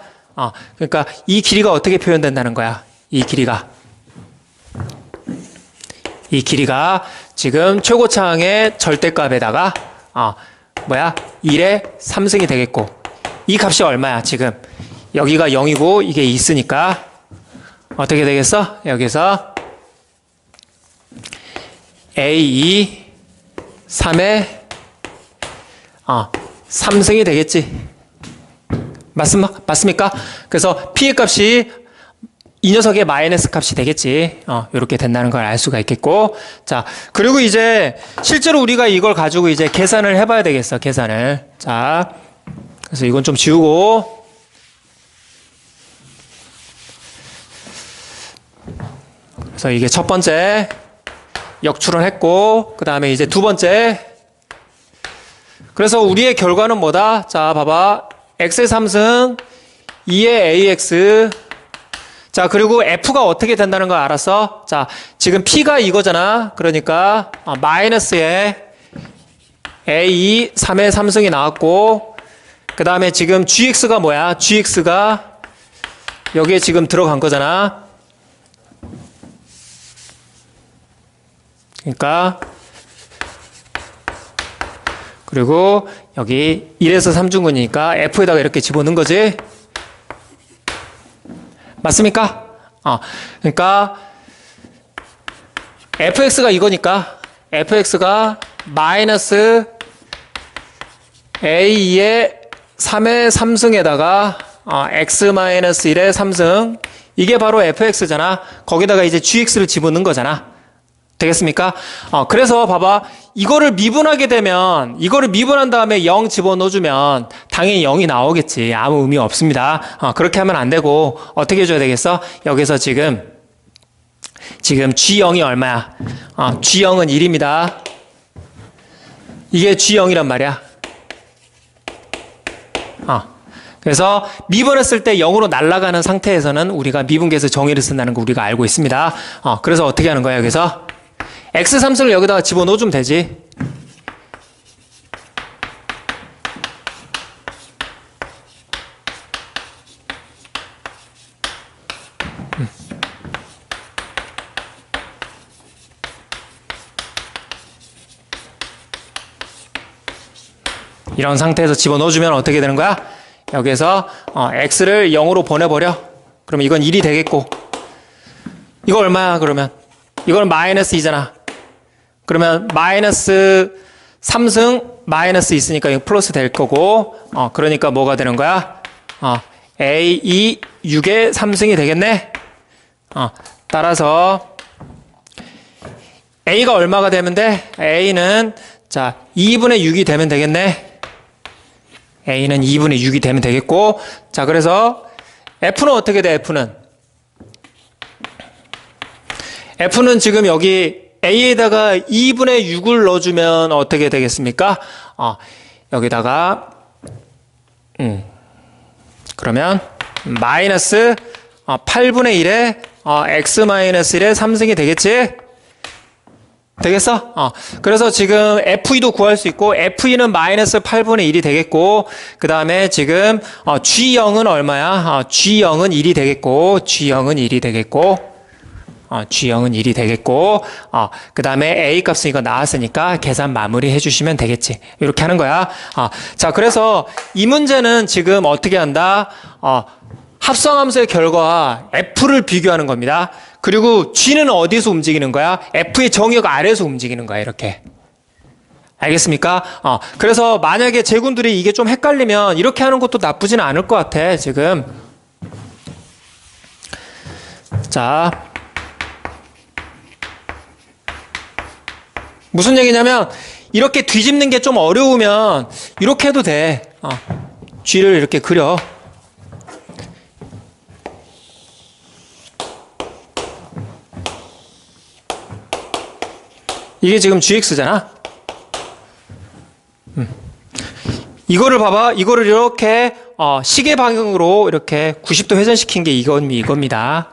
그러니까 이 길이가 어떻게 표현된다는 거야? 이 길이가 지금 최고차항의 절대값에다가 1의 3승이 되겠고, 이 값이 얼마야? 지금 여기가 0이고 이게 있으니까 어떻게 되겠어? 여기서 A2 3의 3승이 되겠지. 맞습니까? 그래서 P의 값이 이 녀석의 마이너스 값이 되겠지. 이렇게 된다는 걸 알 수가 있겠고. 자, 그리고 이제 실제로 우리가 이걸 가지고 이제 계산을 해봐야 되겠어. 계산을. 자, 그래서 이건 좀 지우고. 그래서 이게 첫 번째 역추론했고, 그 다음에 이제 두 번째. 그래서 우리의 결과는 뭐다? 자, 봐봐. x의 3승, 2의 ax. 자, 그리고 f가 어떻게 된다는 거 알았어? 자, 지금 p가 이거잖아. 그러니까 마이너스에 a 3의 3승이 나왔고, 그 다음에 지금 gx가 뭐야? gx가 여기에 지금 들어간 거잖아. 그러니까 그리고 여기 1에서 3중근이니까 F에다가 이렇게 집어넣은 거지. 맞습니까? 그러니까 fx가 이거니까 fx가 마이너스 a2의 3의 3승에다가 x-1의 3승, 이게 바로 fx잖아. 거기다가 이제 gx를 집어넣은 거잖아. 되겠습니까? 그래서 봐봐. 이거를 미분하게 되면, 이거를 미분한 다음에 0 집어넣어주면 당연히 0이 나오겠지. 아무 의미 없습니다. 그렇게 하면 안 되고 어떻게 해줘야 되겠어? 여기서 지금 G0이 얼마야? G0은 1입니다. 이게 G0이란 말이야. 그래서 미분했을 때 0으로 날아가는 상태에서는 우리가 미분계에서 정의를 쓴다는 거 우리가 알고 있습니다. 그래서 어떻게 하는 거야, 여기서? x3승을 여기다가 집어넣어주면 되지. 이런 상태에서 집어넣어주면 어떻게 되는 거야? 여기에서 x를 0으로 보내버려. 그러면 이건 1이 되겠고, 이거 얼마야 그러면? 이건 마이너스 2잖아. 그러면 마이너스 3승 마이너스 있으니까 이거 플러스 될 거고, 그러니까 뭐가 되는 거야? A2 6의 3승이 되겠네. 따라서 A가 얼마가 되면 돼? A는 자 2분의 6이 되면 되겠네. A는 2분의 6이 되면 되겠고, 자 그래서 F는 어떻게 돼? F는 지금 여기 A에다가 2분의 6을 넣어주면 어떻게 되겠습니까? 여기다가 그러면 마이너스 8분의 1에 x-1의 3승이 되겠지? 되겠어? 그래서 지금 F2도 구할 수 있고, F2는 마이너스 8분의 1이 되겠고, 그 다음에 지금 G0은 얼마야? G0은 1이 되겠고, G0은 1이 되겠고, G0은 1이 되겠고, 그 다음에 A 값은 이거 나왔으니까 계산 마무리 해주시면 되겠지. 이렇게 하는 거야. 자, 그래서 이 문제는 지금 어떻게 한다? 합성함수의 결과와 F를 비교하는 겁니다. 그리고 G는 어디서 움직이는 거야? F의 정의역 아래에서 움직이는 거야, 이렇게. 알겠습니까? 그래서 만약에 제군들이 이게 좀 헷갈리면 이렇게 하는 것도 나쁘지는 않을 것 같아, 지금. 자. 무슨 얘기냐면, 이렇게 뒤집는 게 좀 어려우면, 이렇게 해도 돼. G를 이렇게 그려. 이게 지금 GX잖아. 이거를 봐봐. 이거를 이렇게, 시계 방향으로 이렇게 90도 회전시킨 게 이겁니다.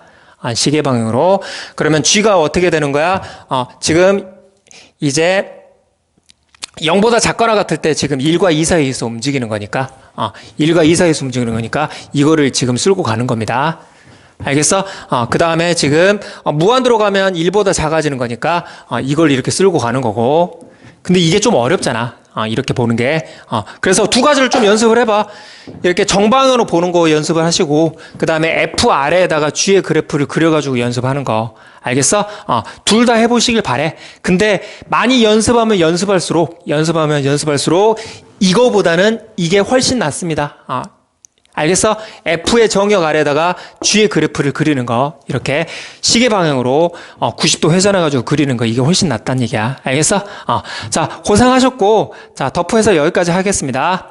시계 방향으로. 그러면 G가 어떻게 되는 거야? 지금, 이제 0보다 작거나 같을 때 지금 1과 2 사이에서 움직이는 거니까 1과 2 사이에서 움직이는 거니까 이거를 지금 쓸고 가는 겁니다. 알겠어? 그 다음에 지금 무한대로 가면 1보다 작아지는 거니까 이걸 이렇게 쓸고 가는 거고, 근데 이게 좀 어렵잖아. 이렇게 보는 게. 그래서 두 가지를 좀 연습을 해봐. 이렇게 정방향으로 보는 거 연습을 하시고, 그 다음에 F 아래에다가 G의 그래프를 그려가지고 연습하는 거. 알겠어? 둘 다 해보시길 바래. 근데 많이 연습하면 연습할수록 이거보다는 이게 훨씬 낫습니다. 알겠어? F의 정역 아래에다가 G의 그래프를 그리는 거, 이렇게 시계 방향으로 90도 회전해가지고 그리는 거, 이게 훨씬 낫다는 얘기야. 알겠어? 자, 고생하셨고, 자, 덮어해서 여기까지 하겠습니다.